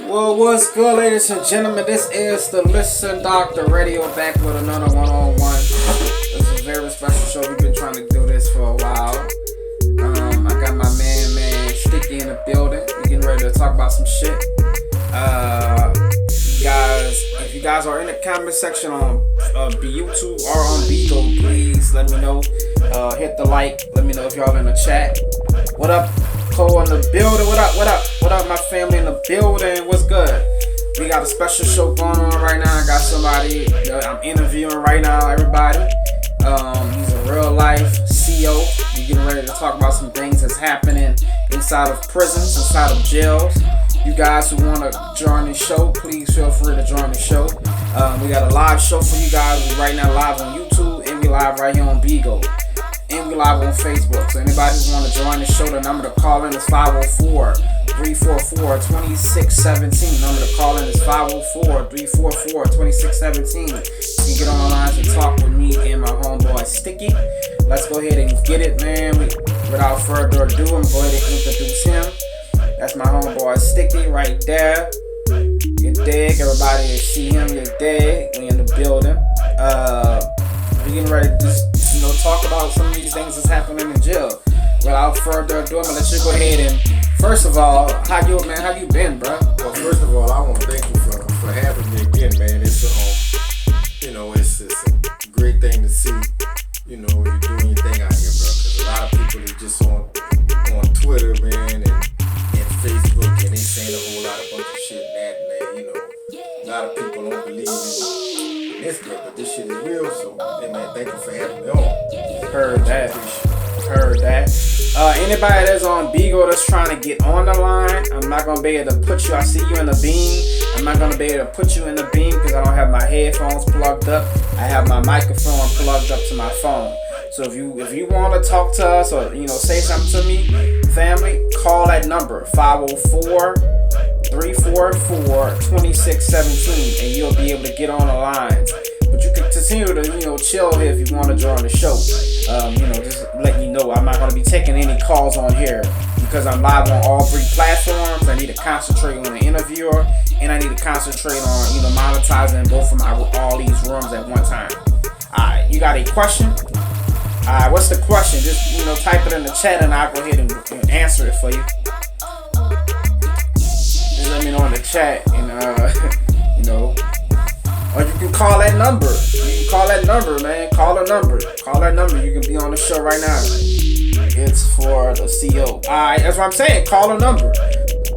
Well, what's good, ladies and gentlemen? This is the Listen Doctor Radio back with another one-on-one. This is a very special show. We've been trying to do this for a while. I got my man Sticky in the building. We're getting ready to talk about some shit. Guys, if you guys are in the comment section on YouTube or on Bigo, please let me know. Hit the like. Let me know if y'all in the chat. What up? Cole in the building. What up, my family in the building? What's good? We got a special show going on right now. I got somebody that I'm interviewing right now, everybody. He's a real life CO. We're getting ready to talk about some things that's happening inside of prisons, inside of jails. You guys who want to join the show, please feel free to join the show. We got a live show for you guys. We're right now live on YouTube, and we live right here on Bigo. And we live on Facebook. So anybody who want to join the show, the number to call in is 504-344-2617. Number to call in is 504-344-2617. You can get on the line and talk with me and my homeboy Sticky. Let's go ahead and get it, man. Without further ado, I'm going to go ahead and introduce him. That's my homeboy Sticky right there. You dig? Everybody see him, you dig? We in the building. We're getting ready to just talk about some of these things that's happening in jail. Without further ado, I'm gonna let you go ahead and first of all, how you been, bro? Well, first of all, I want to thank you for having me again, man. It's it's a great thing to see. You're doing your thing out here, bro. Because a lot of people are just on Twitter, man, and Facebook, and they saying a whole lot of bunch of shit and that, man. A lot of people don't believe in this girl, but this shit is real. So, hey, man, thank you for having me on. Heard that. Anybody that's on Bigo that's trying to get on the line, I'm not gonna be able to put you. I see you in the beam. I'm not gonna be able to put you in the beam because I don't have my headphones plugged up. I have my microphone plugged up to my phone. So if you want to talk to us or say something to me, family, call that number 504-344-2617, and you'll be able to get on the lines. But you can continue to chill here if you want to join the show. Just letting you know I'm not going to be taking any calls on here because I'm live on all three platforms. I need to concentrate on the interviewer, and I need to concentrate on monetizing both of all these rooms at one time. Alright, you got a question? Alright, what's the question? Just type it in the chat and I'll go ahead and answer it for you. Just let me know in the chat and or you can call that number. You can call that number, man. Call that number. You can be on the show right now. It's for the CO. Alright, that's what I'm saying. Call a number.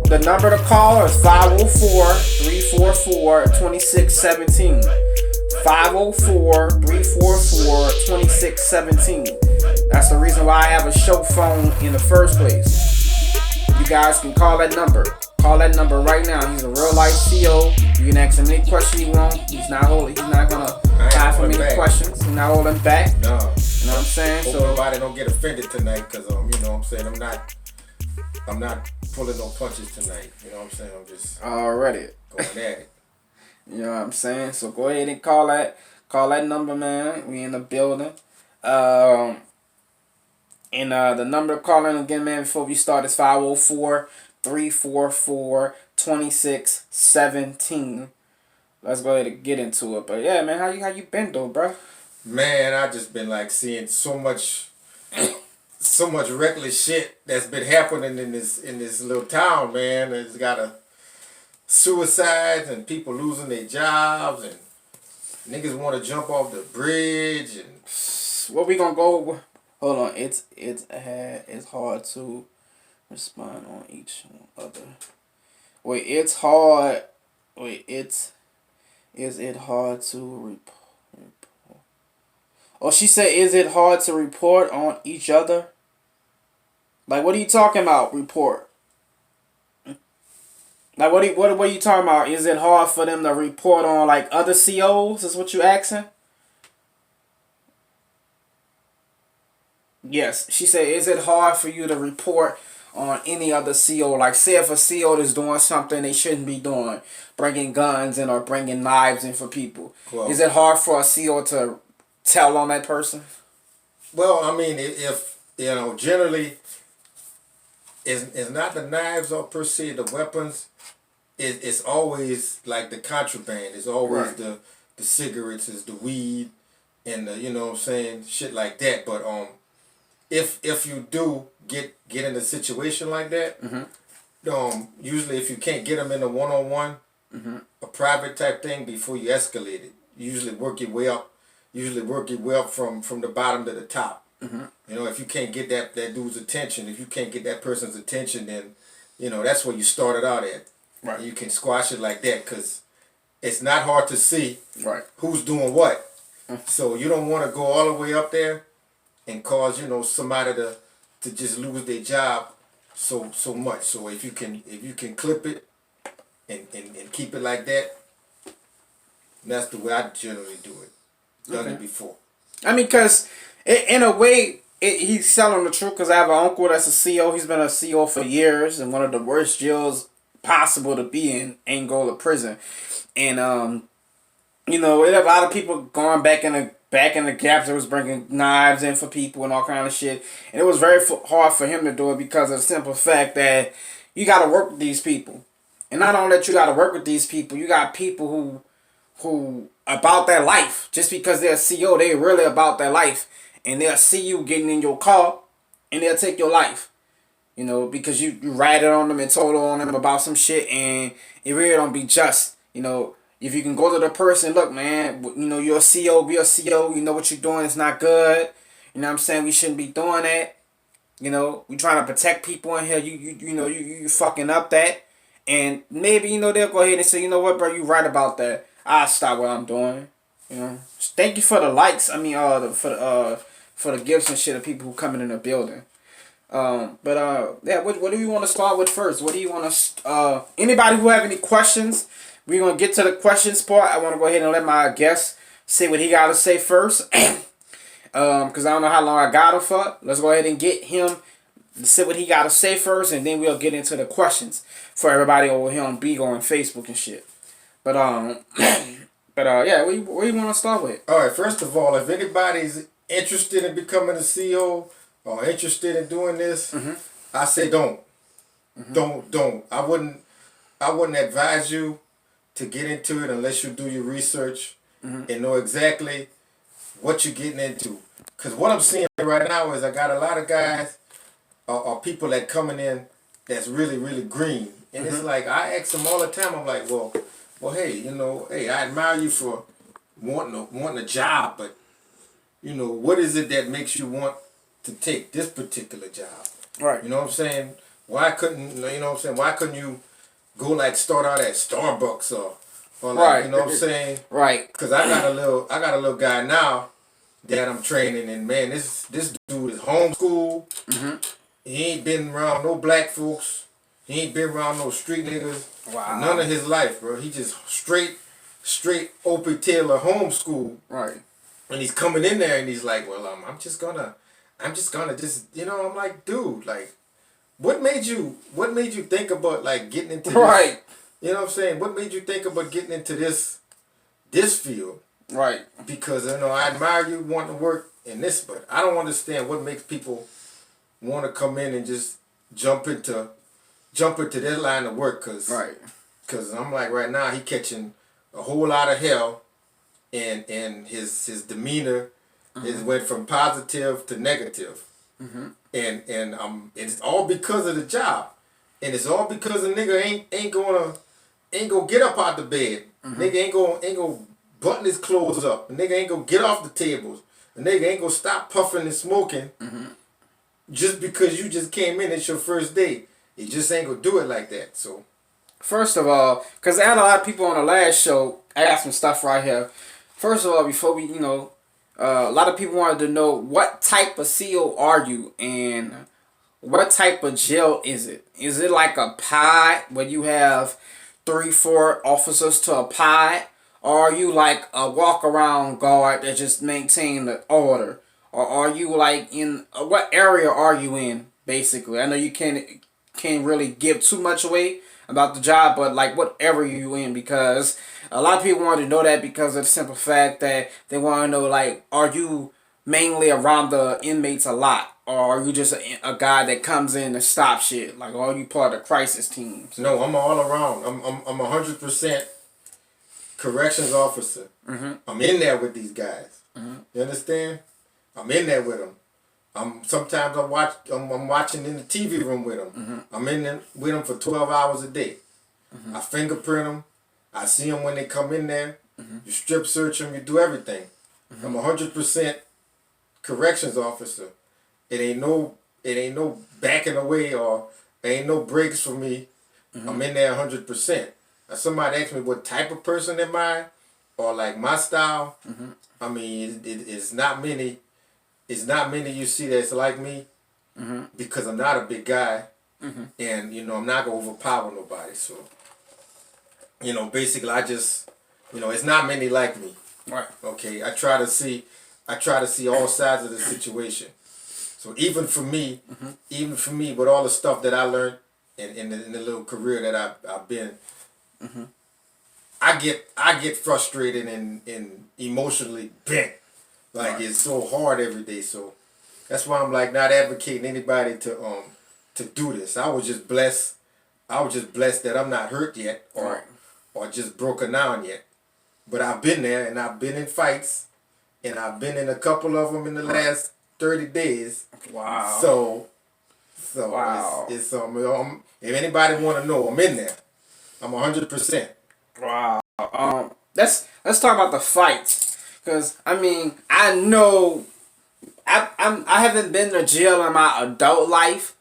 The number to call is 504-344-2617. 504-344-2617. That's the reason why I have a show phone in the first place. You guys can call that number. Call that number right now. He's a real life CO. You can ask him any question you want. He's not gonna hide from any questions. He's not holding back. No. You know what I'm saying? Hope nobody don't get offended tonight, cause you know what I'm saying, I'm not pulling no punches tonight. You know what I'm saying? I'm just already going at it. You know what I'm saying? So go ahead and call that number, man. We in the building. The number to call in again, man, before we start is 504-344-2617. Let's go ahead and get into it. But yeah, man, how you been though, bro? Man, I just been seeing so much reckless shit that's been happening in this little town, man. It's got suicides and people losing their jobs and niggas want to jump off the bridge and what we gonna go? Hold on, it's hard to respond on each other. Is it hard to report? Oh, she said, is it hard to report on each other? Like, what are you talking about, report? Like, what are you talking about? Is it hard for them to report on, like, other COs? Is what you asking? Yes, she said, is it hard for you to report on any other CO? Like, say if a CO is doing something they shouldn't be doing, bringing guns in or bringing knives in for people. Well, is it hard for a CO to tell on that person? Well, I mean, if generally, it's not the knives or per se the weapons. it's always like the contraband. It's always Right. the cigarettes, is the weed, and the, you know what I'm saying, shit like that. But if you do get in a situation like that, usually if you can't get them in a one-on-one, a private type thing before you escalate it, you usually work your way up. Usually work your way up from the bottom to the top. You know, if you can't get that dude's attention, if you can't get that person's attention, then you know that's where you started out at. Right. And you can squash it like that because it's not hard to see Right. who's doing what. So you don't want to go all the way up there and cause, you know, somebody to just lose their job so much. So if you can clip it and keep it like that, that's the way I generally do it. Done it before. I mean, because in a way, he's telling the truth. Because I have an uncle that's a CO. He's been a CO for years in one of the worst jails possible to be in, Angola prison. And you know, we have a lot of people going back in the gaps. That was bringing knives in for people and all kind of shit. And it was very hard for him to do it because of the simple fact that you got to work with these people. And not only that you got to work with these people, you got people who about their life. Just because they're a CO, they really about their life. And they'll see you getting in your car and they'll take your life. You know, because you ratted on them and told on them about some shit and it really don't be just. You know, if you can go to the person, look, man, you know, you're a CO, be a CO, you know what you're doing is not good. You know what I'm saying? We shouldn't be doing that. You know, we trying to protect people in here. You know, you fucking up that. And maybe, you know, they'll go ahead and say, you know what, bro, you right about that. I'll stop what I'm doing. You know. Thank you for the likes. I mean, for the gifts and shit of people who coming in the building. Yeah, what do you want to start with first? What do you want to anybody who have any questions? We're going to get to the questions part. I want to go ahead and let my guest say what he got to say first. Because I don't know how long I got him for. Let's go ahead and get him to say what he got to say first, and then we'll get into the questions for everybody over here on Beagle and Facebook and shit. But, yeah, what do you want to start with? All right, first of all, if anybody's interested in becoming a CEO or interested in doing this, I say don't. Don't. I wouldn't advise you to get into it unless you do your research and know exactly what you're getting into. Because what I'm seeing right now is I got a lot of guys or people that coming in that's really, really green. And it's like, I ask them all the time, I'm like, well, hey, you know, hey, I admire you for wanting a job, but, you know, what is it that makes you want to take this particular job? Right. You know what I'm saying? Why couldn't, you know what I'm saying? Why couldn't you go like start out at Starbucks or like, right. You know what I'm saying? Right. Because I got a little guy now that I'm training, and man, this dude is homeschooled. He ain't been around no black folks. He ain't been around no street niggas. Wow. None of his life, bro. He just straight Opie Taylor homeschool. Right. And he's coming in there and he's like, well, I'm just gonna just, you know, I'm like, dude, like, what made you think about like getting into this? Right. You know what I'm saying? What made you think about getting into this field? Right. Because, you know, I admire you wanting to work in this, but I don't understand what makes people want to come in and just jump into their line of work. Cause I'm like, right now he catching a whole lot of hell, and his demeanor is went from positive to negative. And it's all because of the job, and it's all because the nigga ain't gonna get up out the bed. Nigga ain't gonna button his clothes up. The nigga ain't gonna get off the tables. The nigga ain't gonna stop puffing and smoking just because you just came in. It's your first day. He just ain't gonna do it like that. So, first of all, because I had a lot of people on the last show, I got some stuff right here. First of all, before we, you know, a lot of people wanted to know what type of CO are you and what type of jail is it? Is it like a pod where you have 3-4 officers to a pod? Or are you like a walk-around guard that just maintain the order? Or are you like in, what area are you in, basically? I know you can't really give too much away about the job, but like what area you in, because a lot of people want to know that because of the simple fact that they want to know, like, are you mainly around the inmates a lot? or are you just a guy that comes in to stop shit? Like, are you part of the crisis teams? No, I'm all around. I'm 100% corrections officer. I'm in there with these guys. You understand? I'm in there with them. Sometimes I'm watching in the TV room with them. I'm in there with them for 12 hours a day. I fingerprint them. I see them when they come in there. You strip search them. You do everything. I'm 100% corrections officer. It ain't no backing away or there ain't no breaks for me. I'm in there 100%. Now somebody asked me what type of person am I, or like my style. I mean, it's not many. It's not many you see that's like me, because I'm not a big guy, and I'm not gonna overpower nobody. So, basically, I just, it's not many like me. Right. Okay, I try to see all sides of the situation. So even for me, with all the stuff that I learned in the little career that I've been, I get frustrated and emotionally bent. Like it's so hard every day. So that's why I'm like not advocating anybody to do this. I was just blessed that I'm not hurt yet or just broken down yet. But I've been there and I've been in fights and I've been in a couple of them in the last 30 days. Wow. So wow. It's if anybody want to know, I'm in there. I'm 100%. Wow. Let's talk about the fights, cause I mean I know I haven't been to jail in my adult life.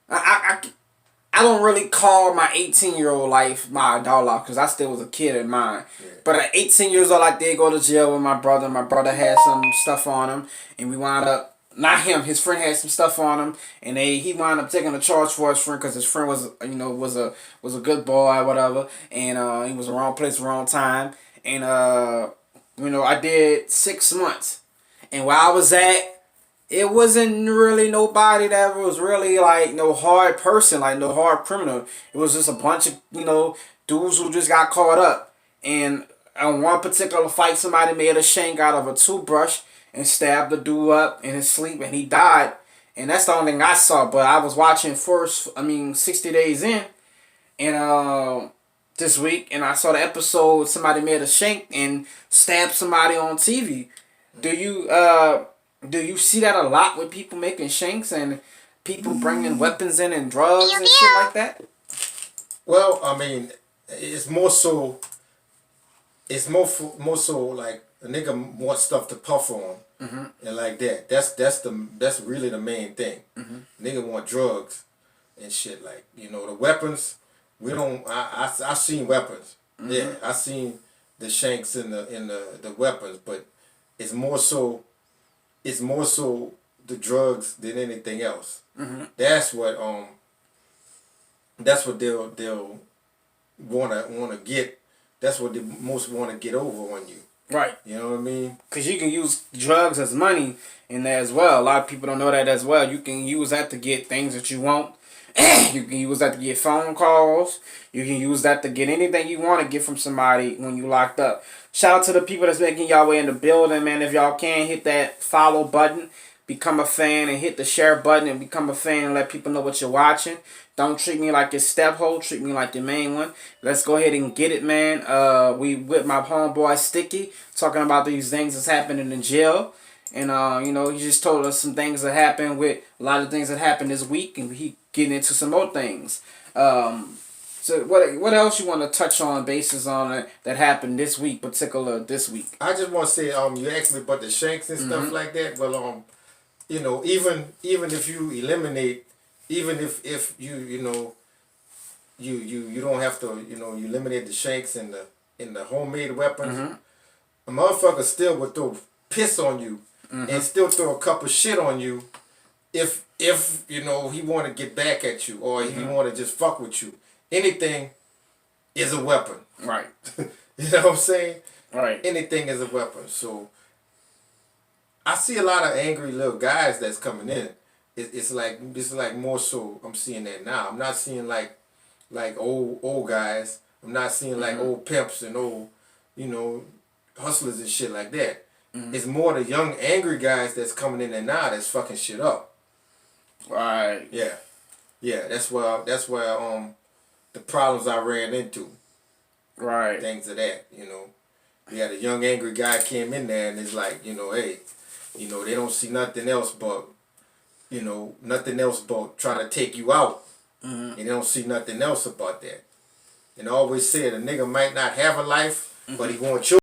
I don't really call my 18-year-old life my adult life because I still was a kid in mine. Yeah. But at 18 years old, I did go to jail with my brother. My brother had some stuff on him, and we wound up, not him, his friend had some stuff on him, and he wound up taking a charge for his friend because his friend was a good boy, whatever, and he was the wrong place, wrong time, and I did 6 months, and where I was at, it wasn't really nobody that was really like no hard person, like no hard criminal. It was just a bunch of, dudes who just got caught up. And on one particular fight, somebody made a shank out of a toothbrush and stabbed the dude up in his sleep and he died. And that's the only thing I saw. But I was watching 60 Days In and this week, and I saw the episode somebody made a shank and stabbed somebody on TV. Do you see that a lot with people making shanks and people bringing weapons in and drugs and shit like that? Well, I mean, it's more so like a nigga wants stuff to puff on and like that. That's really the main thing. Nigga want drugs and shit, like the weapons. We don't. I seen weapons. Yeah, I seen the shanks in the weapons, but it's more so the drugs than anything else. That's what they'll wanna get. That's what they most want to get over on you. Right. You know what I mean? Because you can use drugs as money in there as well. A lot of people don't know that as well. You can use that to get things that you want. You can use that to get phone calls. You can use that to get anything you want to get from somebody when you locked up. Shout out to the people that's making y'all way in the building, man. If y'all can, hit that follow button, become a fan, and hit the share button and become a fan and let people know what you're watching. Don't treat me like your step-hole. Treat me like your main one. Let's go ahead and get it, man. We with my homeboy Sticky talking about these things that's happening in jail. And, he just told us some things that happened with a lot of things that happened this week. And he getting into some more things. So what else you want to touch on basis on that happened this week, this week? I just want to say, you asked me about the shanks and stuff like that. Well, even if you eliminate, even if you don't have to, you eliminate the shanks and the homemade weapons, a motherfucker still would throw piss on you and still throw a cup of shit on you if he want to get back at you or if he want to just fuck with you. Anything is a weapon. Right. You know what I'm saying? Right. Anything is a weapon. So I see a lot of angry little guys that's coming in. It's like more so I'm seeing that now. I'm not seeing like old guys. I'm not seeing like old pimps and old hustlers and shit like that. It's more the young angry guys that's coming in there now that's fucking shit up. Right. Yeah. Yeah, that's where the problems I ran into. Right. Things of that, you know. We had a young angry guy came in there and it's like, you know, hey, you know, they don't see nothing else but, you know, nothing else but trying to take you out. And they don't see nothing else about that. And I always said a nigga might not have a life, but he want children.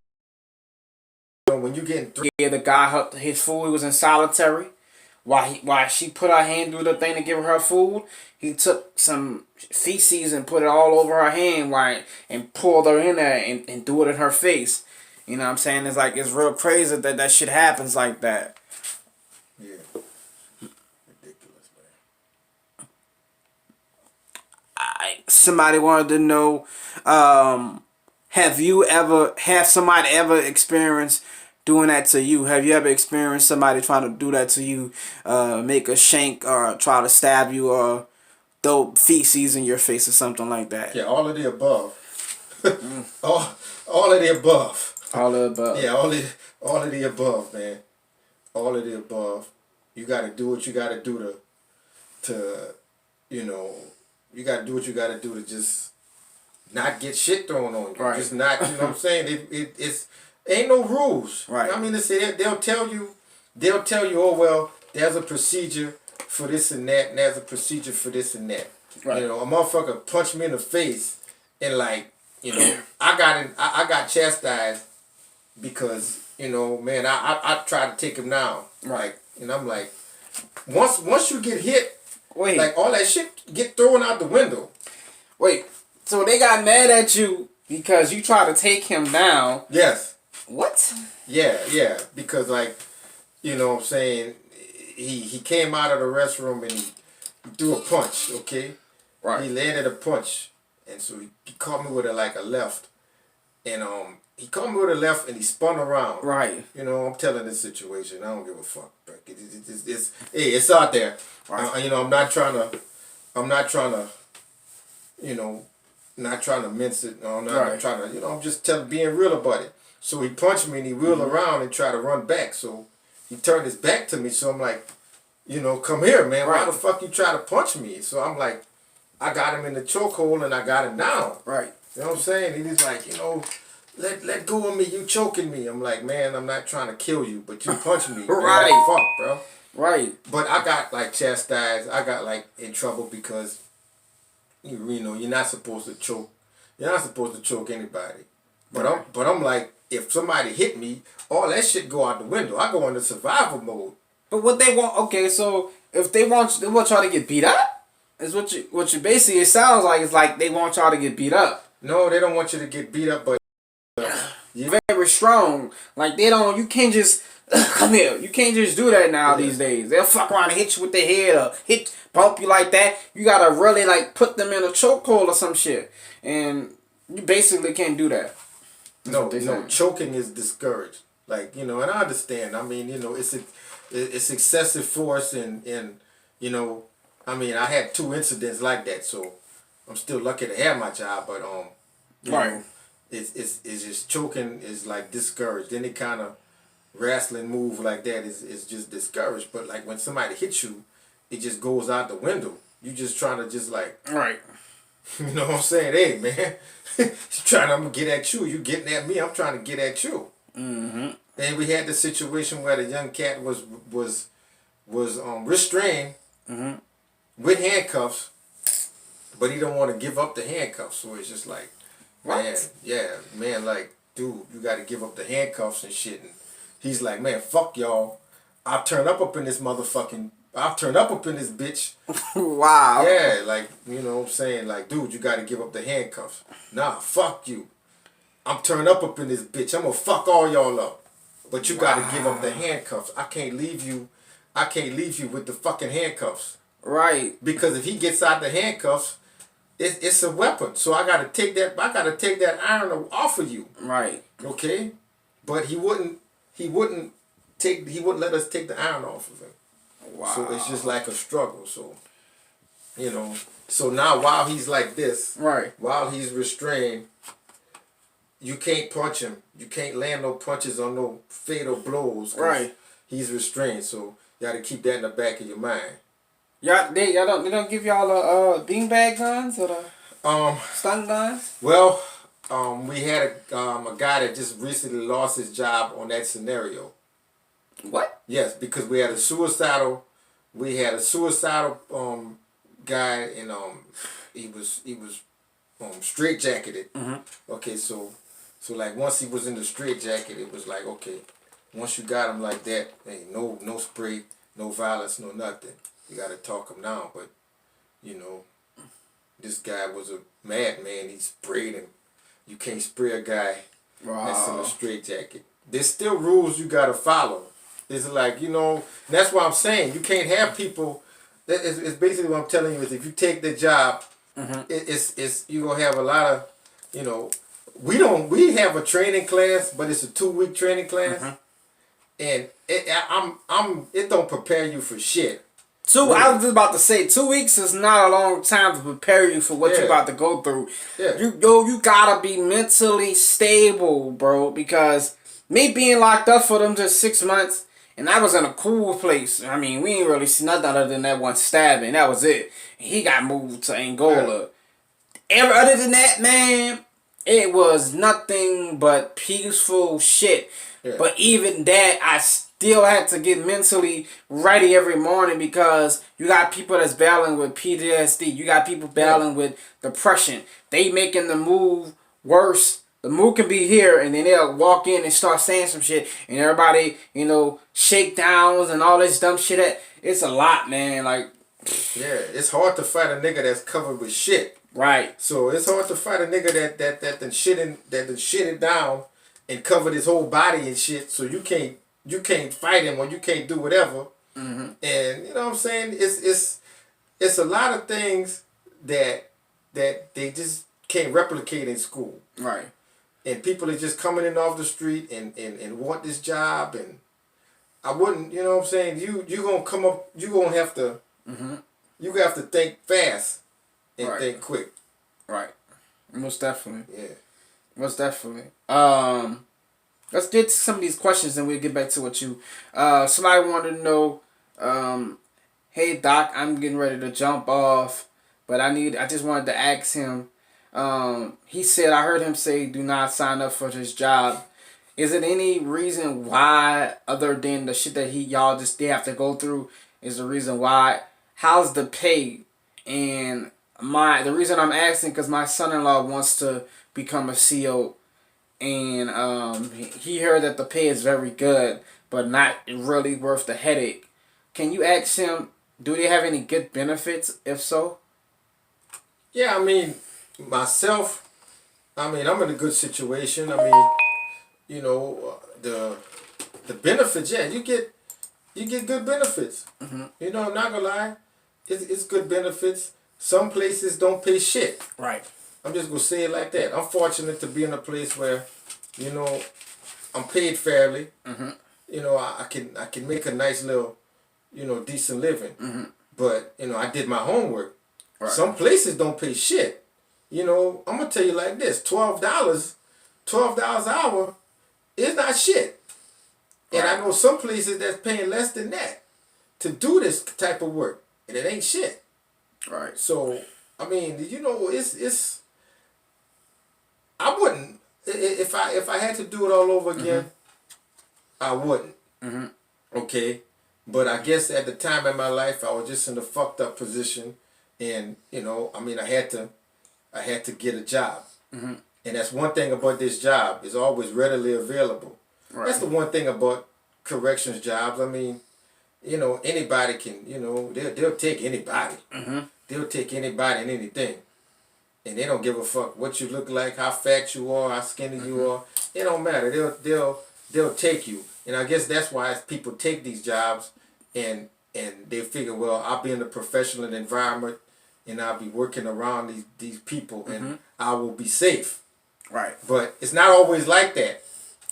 When you getting Yeah, the guy, his food was in solitary. While she put her hand through the thing to give her food, he took some feces and put it all over her hand and pulled her in there and threw it in her face. You know what I'm saying? It's like, it's real crazy that shit happens like that. Yeah. Ridiculous, man. Somebody wanted to know, have somebody ever experienced doing that to you? Have you ever experienced somebody trying to do that to you, make a shank or try to stab you or throw feces in your face or something like that? Yeah, all of the above. all of the above. All of the above. Yeah, all of the above, man. All of the above. You got to do what you got to do to, you know, you got to do what you got to do to just not get shit thrown on you. Right. Just not, you know what I'm saying? It's ain't no rules. Right. I mean, they'll tell you, oh, well, there's a procedure for this and that, and there's a procedure for this and that. Right. You know, a motherfucker punched me in the face, and like, you know, I got chastised because, you know, man, I tried to take him down. Right. Like, and I'm like, once you get hit, Wait. like all that shit get thrown out the window. Wait. So they got mad at you because you tried to take him down? Yes. What? Yeah, because like, you know what I'm saying, he came out of the restroom and he threw a punch, okay? Right. He landed a punch, and so he caught me with a left, and he caught me with a left and he spun around. Right. You know, I'm telling this situation, I don't give a fuck. It's out there. Right. You know, I'm not trying to, you know, not trying to mince it. No, I'm not trying to, you know, I'm just being real about it. So he punched me and he wheeled around and tried to run back. So he turned his back to me. So I'm like, you know, come here, man. Why the fuck you try to punch me? So I'm like, I got him in the chokehold and I got him down. Right. You know what I'm saying? And he's like, you know, let go of me. You choking me. I'm like, man, I'm not trying to kill you, but you punched me. Right. Man, fuck, bro. Right. But I got like chastised. I got like in trouble because, you know, you're not supposed to choke. You're not supposed to choke anybody. But I'm like, if somebody hit me, all that shit go out the window. I go into survival mode. But what they want? Okay, so if they want y'all to get beat up, is what you basically, it sounds like it's like they want y'all to get beat up. No, they don't want you to get beat up, but very strong. Like you can't just come here. You can't just do that now these days. They'll fuck around and hit you with their head or bump you like that. You gotta really like put them in a chokehold or some shit, and you basically can't do that. No, choking is discouraged. Like, you know, and I understand. I mean, you know, it's excessive force and you know, I mean, I had 2 incidents like that, so I'm still lucky to have my job. But you know, it's just choking is like discouraged. Any kind of wrestling move like that is just discouraged. But like when somebody hits you, it just goes out the window. You just trying to just like you know what I'm saying? Hey man, I'm gonna get at you. You getting at me? I'm trying to get at you. Mm-hmm. And we had the situation where the young cat was restrained with handcuffs, but he don't want to give up the handcuffs. So it's just like, man, like, dude, you got to give up the handcuffs and shit. And he's like, man, fuck y'all. I'll turn up in this bitch. Wow. Yeah, like, you know what I'm saying? Like, dude, you got to give up the handcuffs. Nah, fuck you. I'm turned up in this bitch. I'm going to fuck all y'all up. But you got to give up the handcuffs. I can't leave you with the fucking handcuffs. Right. Because if he gets out the handcuffs, it's a weapon. So I got to take that iron off of you. Right. Okay? But he wouldn't let us take the iron off of him. Wow. So it's just like a struggle. So, you know, so now while he's like this, right, while he's restrained, you can't punch him. You can't land no punches on no fatal blows. Right. He's restrained, so you got to keep that in the back of your mind. They don't give y'all the beanbag guns or the stun guns? Well, we had a guy that just recently lost his job on that scenario. What? Yes, because we had a suicidal guy, and he was straight jacketed. Okay, so like once he was in the straight jacket, it was like, okay, once you got him like that, hey, no spray, no violence, no nothing. You got to talk him down. But this guy was a madman. He sprayed him. You can't spray a guy that's in a straight jacket. There's still rules you got to follow. It's like, that's why I'm saying you can't have people. It's basically what I'm telling you is if you take the job, it's you're gonna have a lot of, we have a training class, but it's a 2-week training class, and it don't prepare you for shit. I was just about to say 2 weeks is not a long time to prepare you for what you're about to go through. Yeah. You gotta be mentally stable, bro, because me being locked up for them just 6 months. And I was in a cool place. I mean, we ain't really see nothing other than that one stabbing. That was it. He got moved to Angola. Other than that, man, it was nothing but peaceful shit. Yeah. But even that, I still had to get mentally ready every morning because you got people that's battling with PTSD. You got people battling with depression. They making the move worse. The mood can be here, and then they'll walk in and start saying some shit, and everybody, shakedowns and all this dumb shit. It's a lot, man. Like, yeah, it's hard to fight a nigga that's covered with shit. Right. So it's hard to fight a nigga that done shitted down and covered his whole body and shit. So you can't fight him or you can't do whatever. And you know what I'm saying? It's a lot of things that they just can't replicate in school. Right. And people are just coming in off the street and want this job, and I wouldn't, you know what I'm saying? You gonna come up, you gonna have to, you have to think fast and think quick. Right. Most definitely. Yeah. Most definitely. Let's get to some of these questions and we'll get back to what you. Somebody wanted to know, hey Doc, I'm getting ready to jump off, but I just wanted to ask him. He said, I heard him say, do not sign up for this job. Is it any reason why, other than the shit that they have to go through, is the reason why? How's the pay? And the reason I'm asking, because my son-in-law wants to become a CO, and he heard that the pay is very good, but not really worth the headache. Can you ask him, do they have any good benefits, if so? Yeah, I mean, myself, I'm in a good situation. I mean, the benefits, yeah, you get good benefits. I'm not gonna lie, it's good benefits. Some places don't pay shit. Right. I'm just gonna say it like that. I'm fortunate to be in a place where, I'm paid fairly. I can make a nice little, decent living. But I did my homework. Right. Some places don't pay shit. I'm gonna tell you like this: $12 an hour is not shit. And I know some places that's paying less than that to do this type of work, and it ain't shit. Right. So I mean, it's. I wouldn't if I had to do it all over again. I wouldn't. Okay, but I guess at the time in my life I was just in a fucked up position, and I had to get a job. And that's one thing about this job, it's always readily available. Right. That's the one thing about corrections jobs. I mean, anybody can, they'll take anybody. They'll take anybody and anything. And they don't give a fuck what you look like, how fat you are, how skinny you are. It don't matter. They'll take you. And I guess that's why people take these jobs and they figure, well, I'll be in a professional environment and I'll be working around these people and I will be safe. Right. But it's not always like that.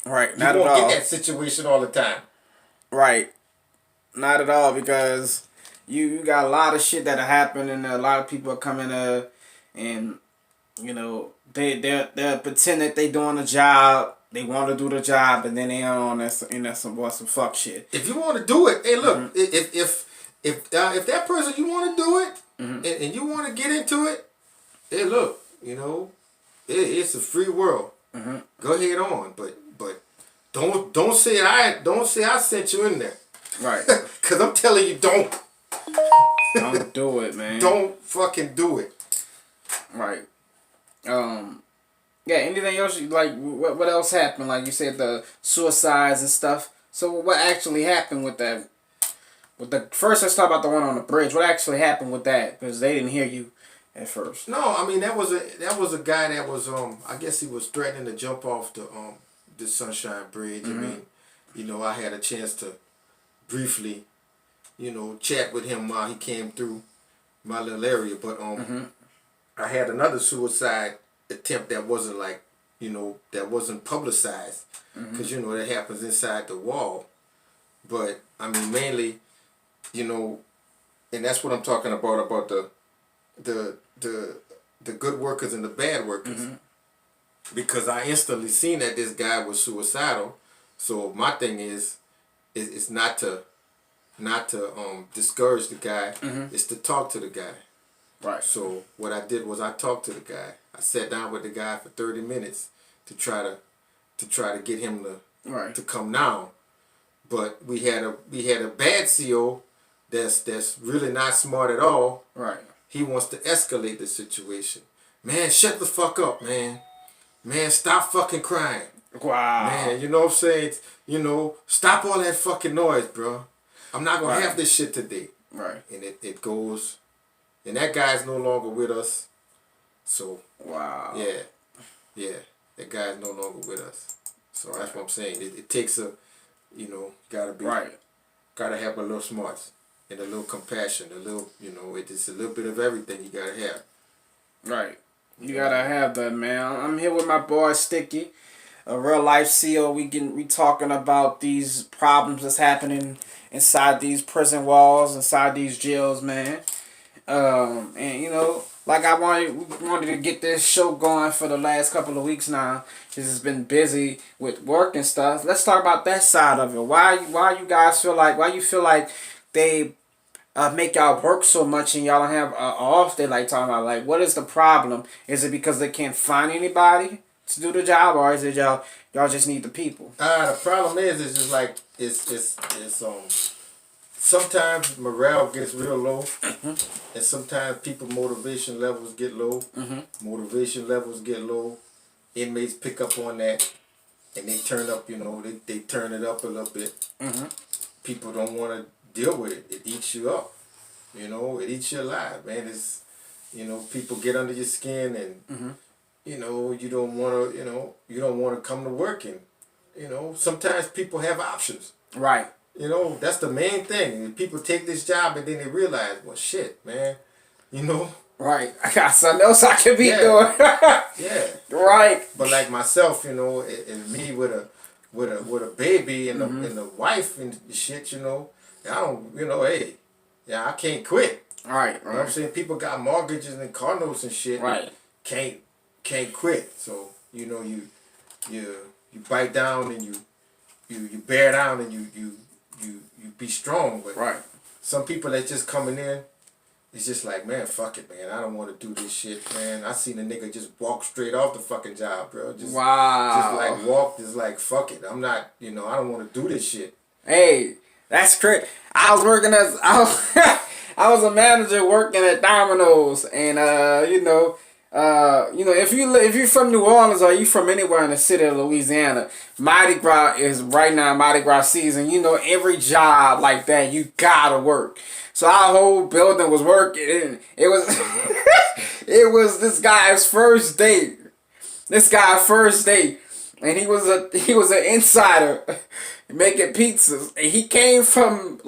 Right. You won't get that situation all the time. Right. Not at all, because you got a lot of shit that happen and a lot of people are coming and You know, they pretend that they doing a job. They want to do the job, and then they on some fuck shit. If you want to do it, hey, look, if that person you want to do it, and you want to get into it, hey, look, you know, it's a free world. Go ahead on, but don't say I sent you in there, right? Cause I'm telling you, don't do it, man. Don't fucking do it. Right. Yeah. Anything else? Like, what else happened? Like you said, the suicides and stuff. So what actually happened with that? First, let's talk about the one on the bridge. What actually happened with that? Because they didn't hear you at first. No, I mean that was a guy that was I guess he was threatening to jump off the Sunshine Bridge. I mean, you know, I had a chance to briefly, you know, chat with him while he came through my little area, but I had another suicide attempt that wasn't like, you know, that wasn't publicized, because you know that happens inside the wall. But I mean, mainly, you know, and that's what I'm talking about the good workers and the bad workers, because I instantly seen that this guy was suicidal. So my thing is not to discourage the guy. It's to talk to the guy. Right. So what I did was I talked to the guy. I sat down with the guy for 30 minutes to try to get him to come down. But we had a bad CO that's really not smart at all. Right. He wants to escalate the situation. Man, shut the fuck up, man. Man, stop fucking crying. Wow. Man, you know what I'm saying? You know, stop all that fucking noise, bro. I'm not gonna have this shit today. Right. And it goes, and that guy's no longer with us. So wow. Yeah, that guy's no longer with us. So that's what I'm saying. It takes a, you know, gotta have a little smarts and a little compassion, a little, you know, it's a little bit of everything you gotta have. Right. You gotta have that, man. I'm here with my boy Sticky, a real life CO. We talking about these problems that's happening inside these prison walls, inside these jails, man. And you know, like we wanted to get this show going for the last couple of weeks now. This has been busy with work and stuff. Let's talk about that side of it. Why you feel like they make y'all work so much and y'all don't have off day, like talking about, like, what is the problem? Is it because they can't find anybody to do the job, or is it y'all just need the people? The problem is it's just like it's sometimes morale gets real low, and sometimes people motivation levels get low. Motivation levels get low. Inmates pick up on that, and they turn up. You know, they turn it up a little bit. People don't want to deal with it. It eats you up. You know, it eats you alive, man. It's, you know, people get under your skin, and you know, you don't want to come to work, and you know, sometimes people have options. Right. You know, that's the main thing. People take this job and then they realize, well, shit, man. You know. Right. I got something else I could be doing. Yeah. Right. But like myself, you know, and me with a baby and a wife and shit, you know, I don't, you know, hey, I can't quit. Right. You know what I'm saying? People got mortgages and car notes and shit. Right. Can't quit. So, you know, you bite down and you bear down and you be strong. But some people that's just coming in, it's just like, man, fuck it, man. I don't want to do this shit, man. I seen a nigga just walk straight off the fucking job, bro. Just like walk, just like, fuck it. I'm not, you know, I don't want to do this shit. Hey, that's correct. I was a manager working at Domino's, and you know, if you're from New Orleans or you from anywhere in the city of Louisiana, Mardi Gras is right now Mardi Gras season. You know, every job like that, you gotta work. So our whole building was working, and it was it was this guy's first day. And he was an insider making pizzas. And he came from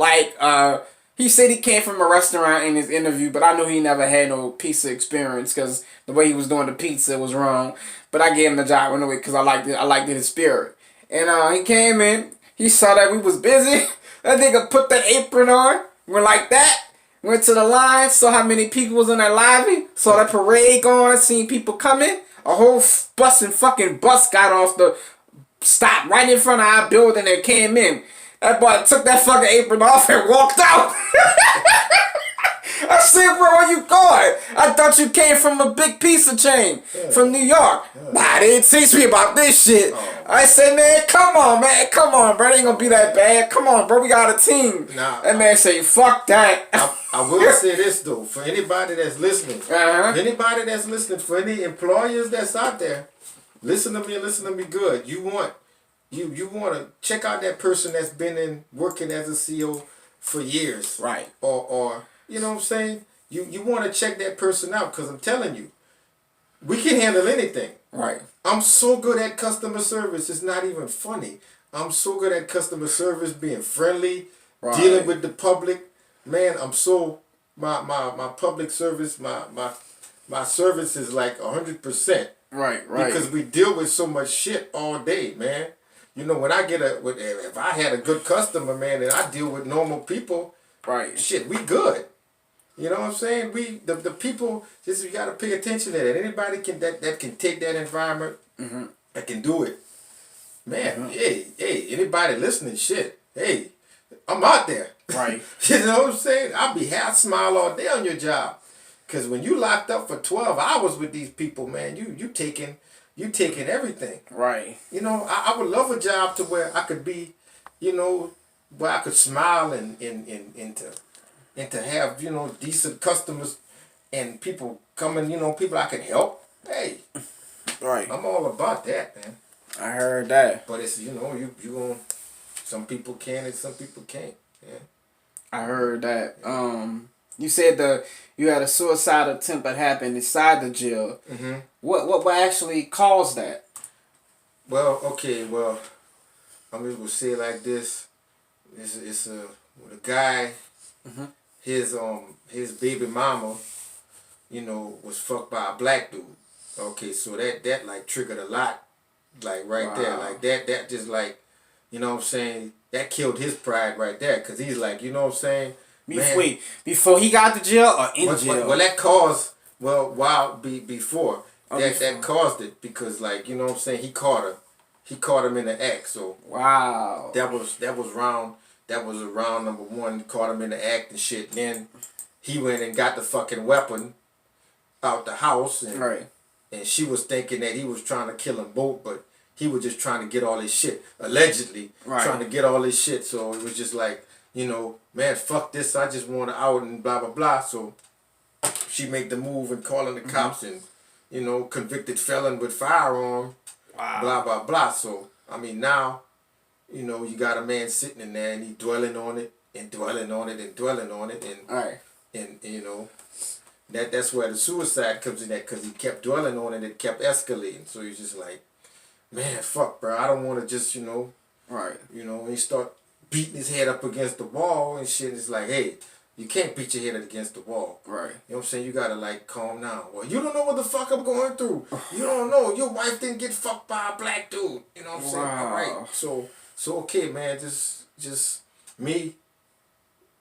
he said he came from a restaurant in his interview, but I knew he never had no pizza experience because the way he was doing the pizza was wrong. But I gave him the job anyway because I liked his spirit. And he came in, he saw that we was busy. That nigga put that apron on, went like that. Went to the line, saw how many people was in that lobby, saw that parade going, seen people coming. A whole fucking bus got off the stop right in front of our building and came in. That boy took that fucking apron off and walked out. I said, bro, where you going? I thought you came from a big pizza chain from New York. Nah, they didn't teach me about this shit. I said, man, come on, bro. It ain't gonna be that bad. Come on, bro, we got a team. That man say, fuck that. I will say this, though, for anybody that's listening, for any employers that's out there, listen to me good. You want to check out that person that's been working as a CEO for years. Right. Or you know what I'm saying? You want to check that person out, because I'm telling you, we can handle anything. Right. I'm so good at customer service, it's not even funny. I'm so good at customer service, being friendly, dealing with the public. Man, I'm so, my public service, my service is like 100%. Right. Because we deal with so much shit all day, man. You know, when I if I had a good customer, man, and I deal with normal people, right, shit, we good. You know what I'm saying? The people, just you gotta pay attention to that. Anybody that can take that environment, that can do it. Man, hey, anybody listening, shit, hey, I'm out there. Right. You know what I'm saying? I'll be half smile all day on your job. Cause when you locked up for 12 hours with these people, man, you taking everything. Right. You know, I would love a job to where I could be, you know, where I could smile and to have, you know, decent customers and people coming, you know, people I can help. Hey. Right. I'm all about that, man. I heard that. But it's, you know, you gonna, some people can and some people can't. Yeah. I heard that. You said you had a suicide attempt that happened inside the jail. Mm-hmm. What actually caused that? Well, okay, I'm just gonna say it like this. It's a guy, his baby mama, you know, was fucked by a black dude. Okay, so that like triggered a lot, like right there, like that just like, you know what I'm saying, that killed his pride right there, cause he's like, you know what I'm saying. Wait, before he got to jail or in jail? Well, that caused, before. That caused it, because, like, you know what I'm saying, he caught him in the act, so. Wow. That was round number one, caught him in the act and shit. Then he went and got the fucking weapon out the house, and she was thinking that he was trying to kill them both, but he was just trying to get all his shit, allegedly, trying to get all his shit, so it was just like, you know, man, fuck this, I just want out and blah, blah, blah. So she made the move and calling the cops and, you know, convicted felon with firearm, blah, blah, blah. So, I mean, now, you know, you got a man sitting in there and he dwelling on it and dwelling on it and dwelling on it. And you know, that's where the suicide comes in, that because he kept dwelling on it, it kept escalating. So he's just like, man, fuck, bro, I don't want to just, you know, you know, and he start beating his head up against the wall and shit. It's like, hey, you can't beat your head against the wall. Right. You know what I'm saying? You gotta like calm down. Well, you don't know what the fuck I'm going through. You don't know. Your wife didn't get fucked by a black dude. You know what I'm saying? All right. So okay, man, just me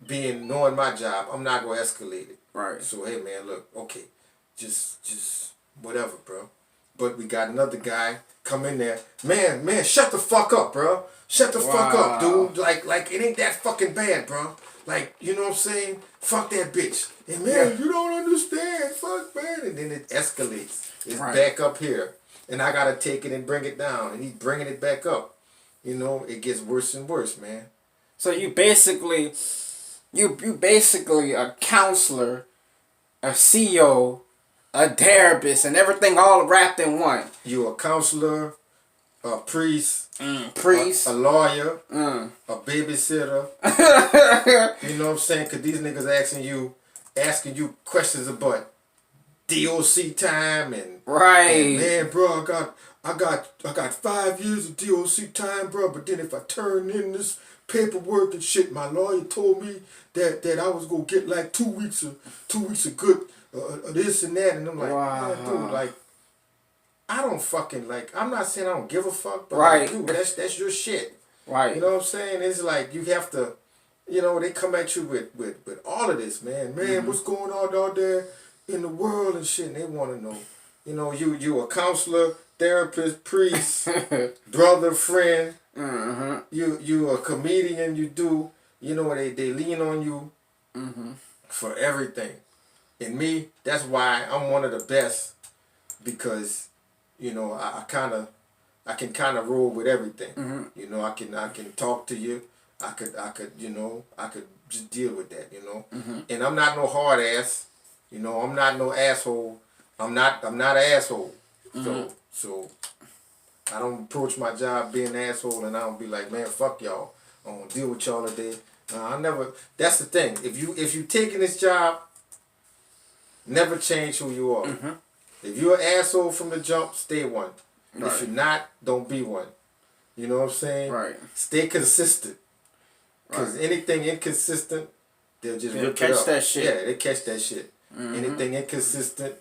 knowing my job, I'm not gonna escalate it. Right. So hey, man, look, okay, just whatever, bro. But we got another guy come in there. Man, shut the fuck up, bro. Shut the fuck up, dude. Like it ain't that fucking bad, bro. Like, you know what I'm saying? Fuck that bitch. And man, you don't understand. Fuck, man. And then it escalates. It's back up here. And I gotta take it and bring it down. And he's bringing it back up. You know, it gets worse and worse, man. So you basically a counselor, a CEO, a therapist, and everything all wrapped in one. You a counselor, a priest, priest, a lawyer, a babysitter. You know what I'm saying? Because these niggas asking you questions about DOC time and and man, bro, I got 5 years of DOC time, bro. But then if I turn in this paperwork and shit, my lawyer told me that I was gonna get like 2 weeks of good this and that, and I'm like, man, dude, like, I don't fucking like. I'm not saying I don't give a fuck, but like, dude, that's your shit. Right. You know what I'm saying? It's like you have to You know, they come at you with all of this, man. Man, what's going on out there in the world and shit? And they want to know. You know, you a counselor, therapist, priest, brother, friend. You a comedian. You know, they lean on you for everything. And me, that's why I'm one of the best, because, you know, I can kind of roll with everything. You know, I can talk to you. I could, you know, I could just deal with that, you know. And I'm not no hard ass. You know, I'm not no asshole. I'm not an asshole. So I don't approach my job being an asshole, and I don't be like, man, fuck y'all. I don't deal with y'all today. I never. That's the thing. If you taking this job, never change who you are. If you're an asshole from the jump, stay one. Right. If you're not, don't be one. You know what I'm saying? Right. Stay consistent. Because anything inconsistent, they'll catch that shit. Yeah, they catch that shit. Anything inconsistent,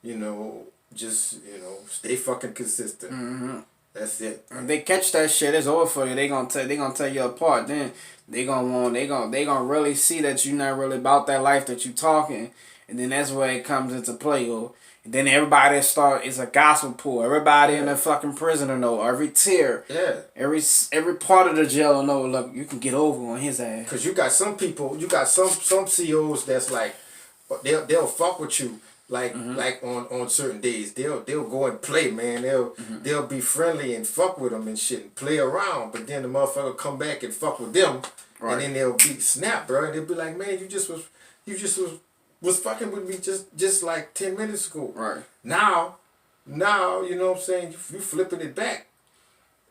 you know, just, you know, stay fucking consistent. That's it. If they catch that shit, it's over for you. They gonna tell you apart. Then they gonna really see that you're not really about that life that you talking, and then that's where it comes into play. Or and then everybody it's a gospel pool. Everybody in the fucking prison will know. Every tier. Yeah. Every part of the jail will know. Look, you can get over on his ass. Cause you got some people. You got some CEOs that's like, they'll fuck with you. Like on certain days, they'll go and play, man. They'll be friendly and fuck with them and shit and play around. But then the motherfucker come back and fuck with them, and then they'll be snap, bro. And they'll be like, man, you just was fucking with me just like 10 minutes ago. Right. Now, you know what I'm saying? You flipping it back,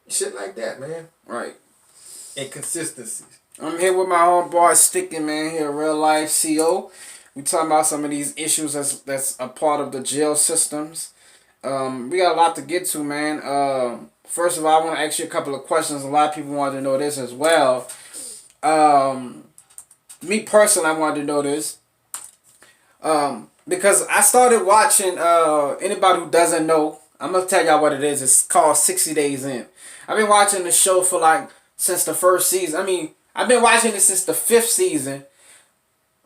shit like that, man. Right. Inconsistencies. I'm here with my homeboy Sticky, man. Here, real life CO. We talking about some of these issues that's a part of the jail systems. We got a lot to get to, man. First of all, I want to ask you a couple of questions. A lot of people want to know this as well. Me personally, I wanted to know this. Because I started watching, anybody who doesn't know, I'm going to tell y'all what it is. It's called 60 Days In. I've been watching the show since the first season. I mean, I've been watching it since the 5th season.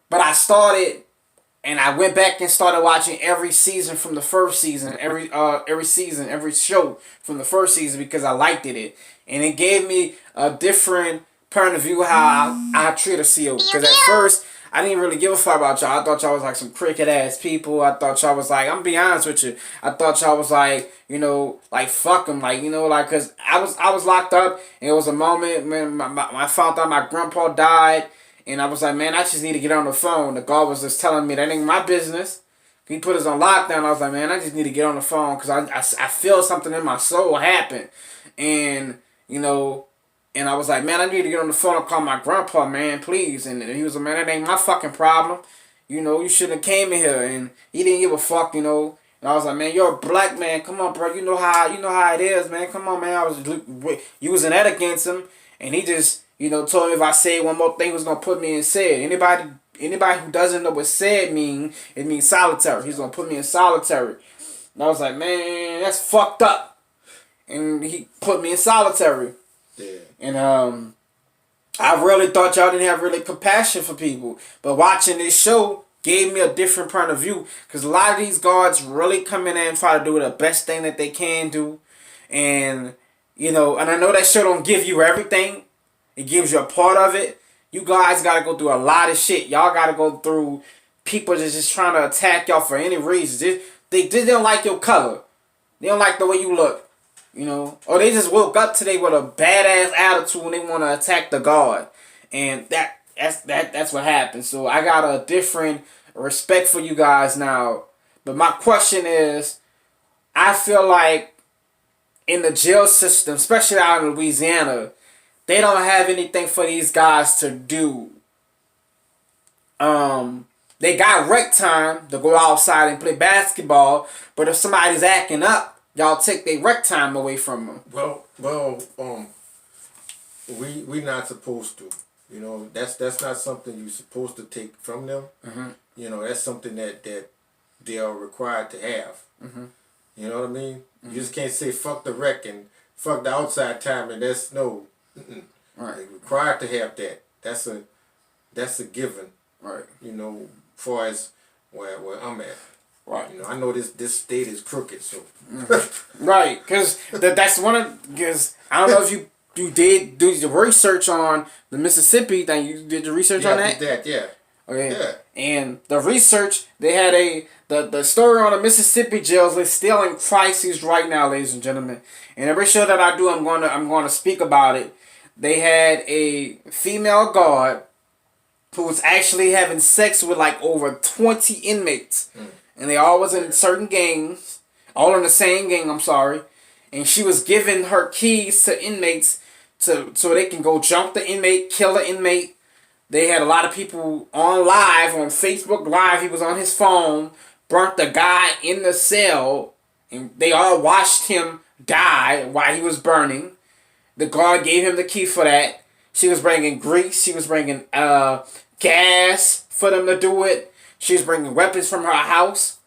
But I started, and I went back and started watching every season from the first season, every show from the first season, because I liked it. And it gave me a different point of view how I treat a CO. Because at first, I didn't really give a fuck about y'all. I thought y'all was like some cricket ass people. I thought y'all was like, I'm gonna be honest with you, I thought y'all was like, you know, like fuck them, like, you know, like, cause I was locked up, and it was a moment when I found out my grandpa died. And I was like, man, I just need to get on the phone. The guard was just telling me that ain't my business. He put us on lockdown. I was like, man, I just need to get on the phone because I feel something in my soul happen. And, you know, and I was like, man, I need to get on the phone and call my grandpa, man, please. And he was like, man, that ain't my fucking problem. You know, you shouldn't have came in here. And he didn't give a fuck, you know. And I was like, man, you're a black man. Come on, bro. You know how it is, man. Come on, man. I was using that against him. And he just, you know, told me if I said one more thing, he was going to put me in SAID. Anybody who doesn't know what SAID means, it means solitary. He's going to put me in solitary. And I was like, man, that's fucked up. And he put me in solitary. Yeah. And I really thought y'all didn't have really compassion for people. But watching this show gave me a different point of view. Because a lot of these guards really come in there and try to do the best thing that they can do. And, you know, and I know that show don't give you everything. It gives you a part of it. You guys got to go through a lot of shit. Y'all got to go through people that's just trying to attack y'all for any reason. They don't like your color. They don't like the way you look. You know? Or they just woke up today with a badass attitude and they want to attack the guard. And that's what happened. So I got a different respect for you guys now. But my question is, I feel like in the jail system, especially out in Louisiana, they don't have anything for these guys to do. They got rec time to go outside and play basketball, but if somebody's acting up, y'all take their rec time away from them. Well, we not supposed to. You know, that's not something you're supposed to take from them. You know, that's something that they are required to have. You know what I mean? You just can't say fuck the rec and fuck the outside time, and that's no. Right. They're required to have that. that's a given. Right. You know, far as where I'm at. Right. You know, I know this state is crooked, so. Right, because that's one of because I don't know if you did do the research on the Mississippi thing. You did the research on I that? did that, yeah. Okay. Yeah. And the research, they had the story on the Mississippi jails is still in crisis right now, ladies and gentlemen. And every show that I do, I'm going to speak about it. They had a female guard who was actually having sex with like over 20 inmates. And they all was in certain gangs, all in the same gang, I'm sorry. And she was giving her keys to inmates so they can go jump the inmate, kill the inmate. They had a lot of people on Facebook Live. He was on his phone, burnt the guy in the cell, and they all watched him die while he was burning. The guard gave him the key for that. She was bringing grease. She was bringing gas for them to do it. She was bringing weapons from her house.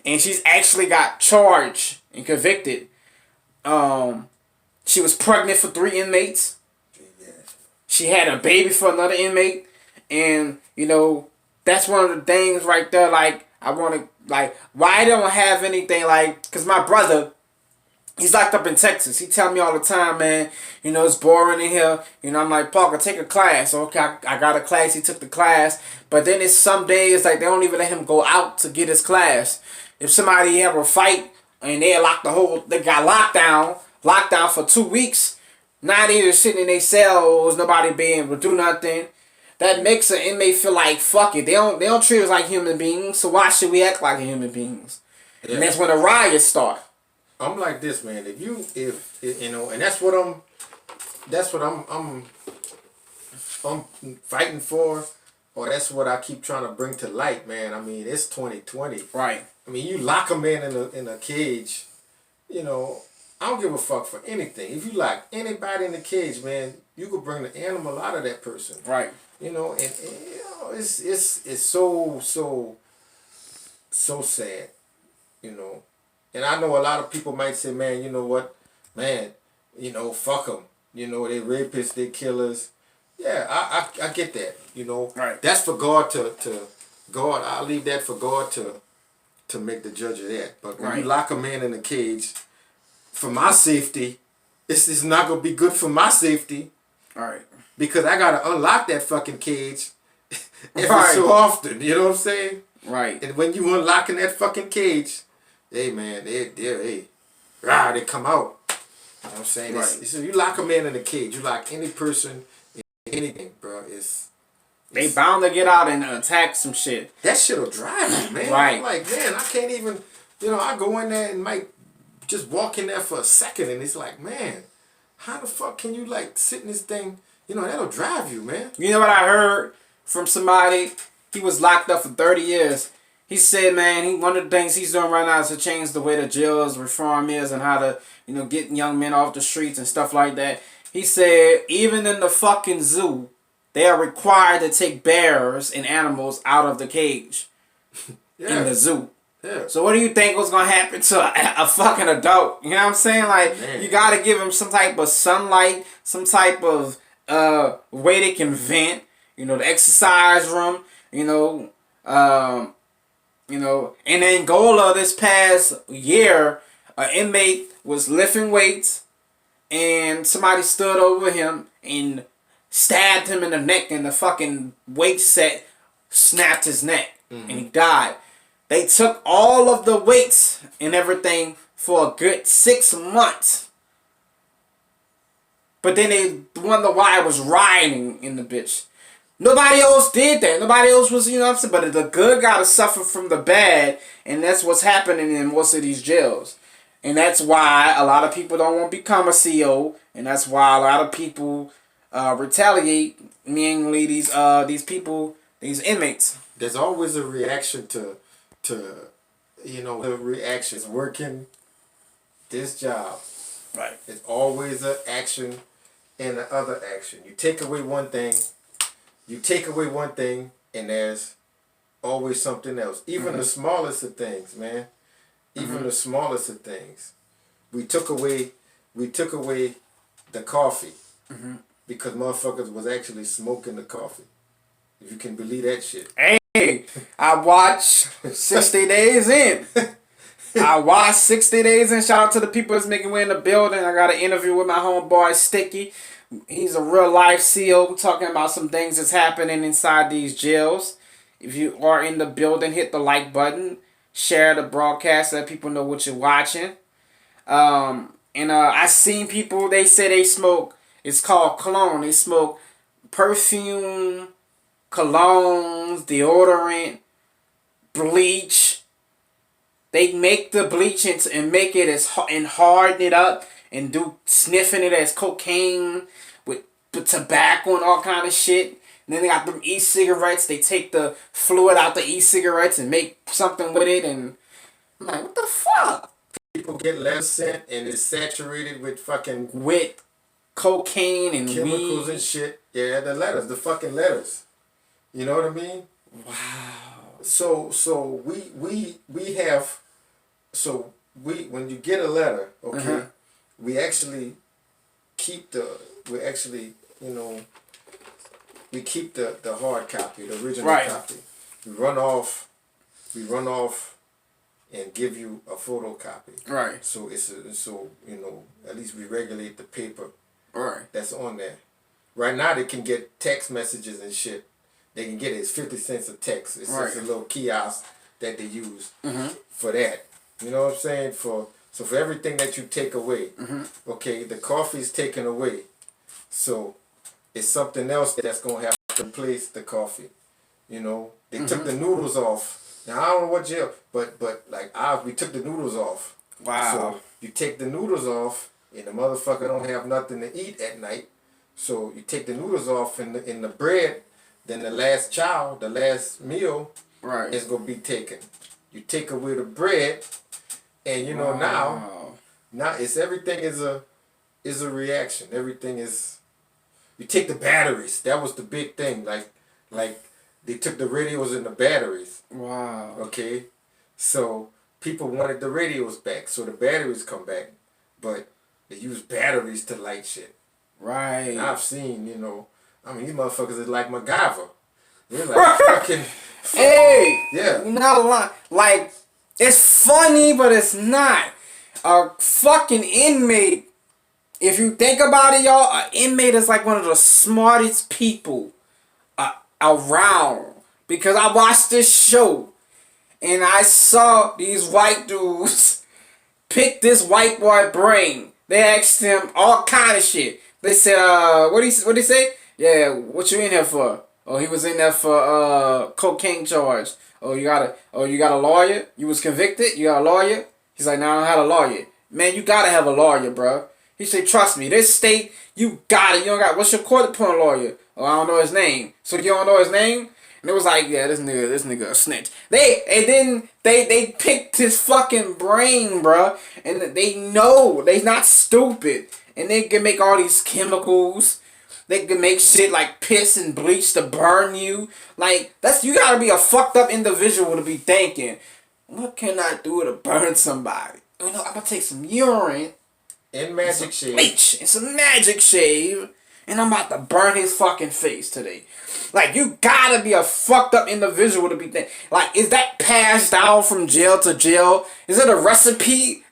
And she's actually got charged and convicted. She was pregnant for 3 inmates. She had a baby for another inmate. And, you know, that's one of the things right there, like, I want to, like, why I don't have anything, like, because my brother, he's locked up in Texas. He tell me all the time, man, you know, it's boring in here. You know, I'm like, Parker, take a class. Okay, I got a class. He took the class. But then it's some days, like, they don't even let him go out to get his class. If somebody have a fight and they got locked down for 2 weeks, not even sitting in their cells, nobody being able to do nothing. That makes an inmate feel like, fuck it. They don't treat us like human beings, so why should we act like human beings? Yeah. And that's when the riots start. I'm like this, man. If you know, and that's what I'm fighting for, or that's what I keep trying to bring to light, man. I mean, it's 2020. Right. I mean, you lock a man in a cage, you know, I don't give a fuck for anything. If you lock anybody in the cage, man, you could bring the animal out of that person. Right. You know, and you know, it's so sad, you know. And I know a lot of people might say, man, you know what, man, you know, fuck them. You know, they rapists, they killers. Yeah, I get that, you know. Right. That's for God to God, I'll leave that for God to make the judge of that. But when you lock a man in a cage, for my safety, it's not going to be good for my safety. All right. Because I got to unlock that fucking cage every so often. You know what I'm saying? Right. And when you unlocking that fucking cage, hey, man, they come out. You know what I'm saying? Right. So you lock a man in a cage, you lock any person in anything, bro, they bound to get out and attack some shit. That shit'll drive you, man. Right. I'm like, man, I can't even, you know, I go in there and might just walk in there for a second and it's like, man, how the fuck can you like sit in this thing? You know, that'll drive you, man. You know what I heard from somebody? He was locked up for 30 years. He said, man, one of the things he's doing right now is to change the way the jails reform is and how to, you know, get young men off the streets and stuff like that. He said, even in the fucking zoo, they are required to take bears and animals out of the cage in the zoo. Yeah. So what do you think was going to happen to a fucking adult? You know what I'm saying? Like, man, you got to give them some type of sunlight, some type of way they can vent. You know, the exercise room. You know, in Angola this past year, an inmate was lifting weights, and somebody stood over him and stabbed him in the neck, and the fucking weight set snapped his neck, and he died. They took all of the weights and everything for a good 6 months. But then they wonder why I was rioting in the bitch. Nobody else did that. Nobody else was, you know what I'm saying? But the good gotta suffer from the bad, and that's what's happening in most of these jails. And that's why a lot of people don't want to become a CO, and that's why a lot of people retaliate, mainly these people, these inmates. There's always a reaction to you know, the reactions working this job. Right. It's always an action and the other action. You take away one thing, and there's always something else. Even the smallest of things, man. Even the smallest of things. We took away the coffee because motherfuckers was actually smoking the coffee. If you can believe that shit. Hey, I watched 60 Days In. I watched 60 Days In. Shout out to the people that's making way in the building. I got an interview with my homeboy Sticky. He's a real life CEO talking about some things that's happening inside these jails. If you are in the building, hit the like button. Share the broadcast. Let people know what you're watching. I seen people, they say they smoke, it's called cologne. They smoke perfume, colognes, deodorant, bleach. They make the bleach and make it and harden it up and do sniffing it as cocaine with tobacco and all kind of shit. And then they got them e-cigarettes. They take the fluid out the e-cigarettes and make something with it. And I'm like, what the fuck? People get less scent and it's saturated with fucking With cocaine and chemicals weed. and shit. Yeah, the letters, the fucking letters. You know what I mean? Wow. So when you get a letter, okay, we actually keep the hard copy, the original copy. We run off and give you a photocopy. Right. So at least we regulate the paper that's on there. Right now they can get text messages and shit. They can get it as 50 cents a text. It's just a little kiosk that they use for that. You know what I'm saying? For everything that you take away, okay, the coffee's taken away. So it's something else that's gonna have to replace the coffee. You know, they took the noodles off. Now I don't know what jail, but we took the noodles off. Wow. So you take the noodles off, and the motherfucker don't have nothing to eat at night. So you take the noodles off in the bread, then the last meal is gonna be taken. You take away the bread, and you know now it's everything is a reaction. Everything is. You take the batteries. That was the big thing. Like they took the radios and the batteries. Wow. Okay, so people wanted the radios back, so the batteries come back, but they use batteries to light shit. Right. And I've seen, these motherfuckers is like MacGyver. They're like fucking. Hey. Yeah. You're not lying. Like, it's funny, but it's not. A fucking inmate. If you think about it, y'all, an inmate is like one of the smartest people around. Because I watched this show and I saw these white dudes pick this white boy brain. They asked him all kind of shit. They said, what did he say? Yeah, what you in here for? Oh, he was in there for cocaine charge. Oh, you got a lawyer? You was convicted? You got a lawyer? He's like, no, I don't have a lawyer. Man, you gotta have a lawyer, bro. He said, trust me, this state, you got it. You don't got, what's your court appointed lawyer? Oh, I don't know his name. So you don't know his name? And it was like, yeah, this nigga a snitch. They picked his fucking brain, bruh. And they know they not stupid. And they can make all these chemicals. They can make shit like piss and bleach to burn you. Like, you gotta be a fucked up individual to be thinking, what can I do to burn somebody? I'm gonna take some urine and magic shave. Bleach and some magic shave. And I'm about to burn his fucking face today. Like, you gotta be a fucked up individual to be thinking. Like, is that passed down from jail to jail? Is it a recipe?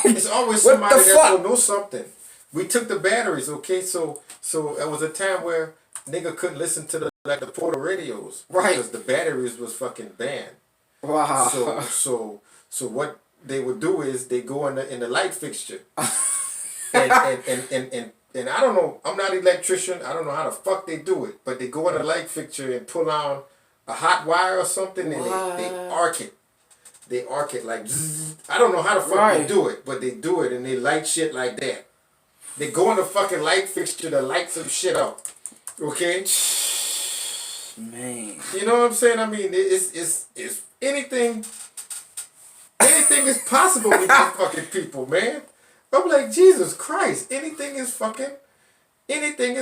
It's always somebody that will know something. We took the batteries, okay? So it was a time where nigga couldn't listen to the portal radios. Right. Because the batteries was fucking banned. Wow. So what they would do is they go in the light fixture. And I don't know, I'm not an electrician, I don't know how the fuck they do it, but they go in the light fixture and pull on a hot wire or something and they arc it. They arc it like zzz. I don't know how the fuck they do it, but they do it and they light shit like that. They go in the fucking light fixture to light some shit up. Okay? Man. You know what I'm saying? I mean, it's anything is possible with these fucking people, man. I'm like, Jesus Christ, anything is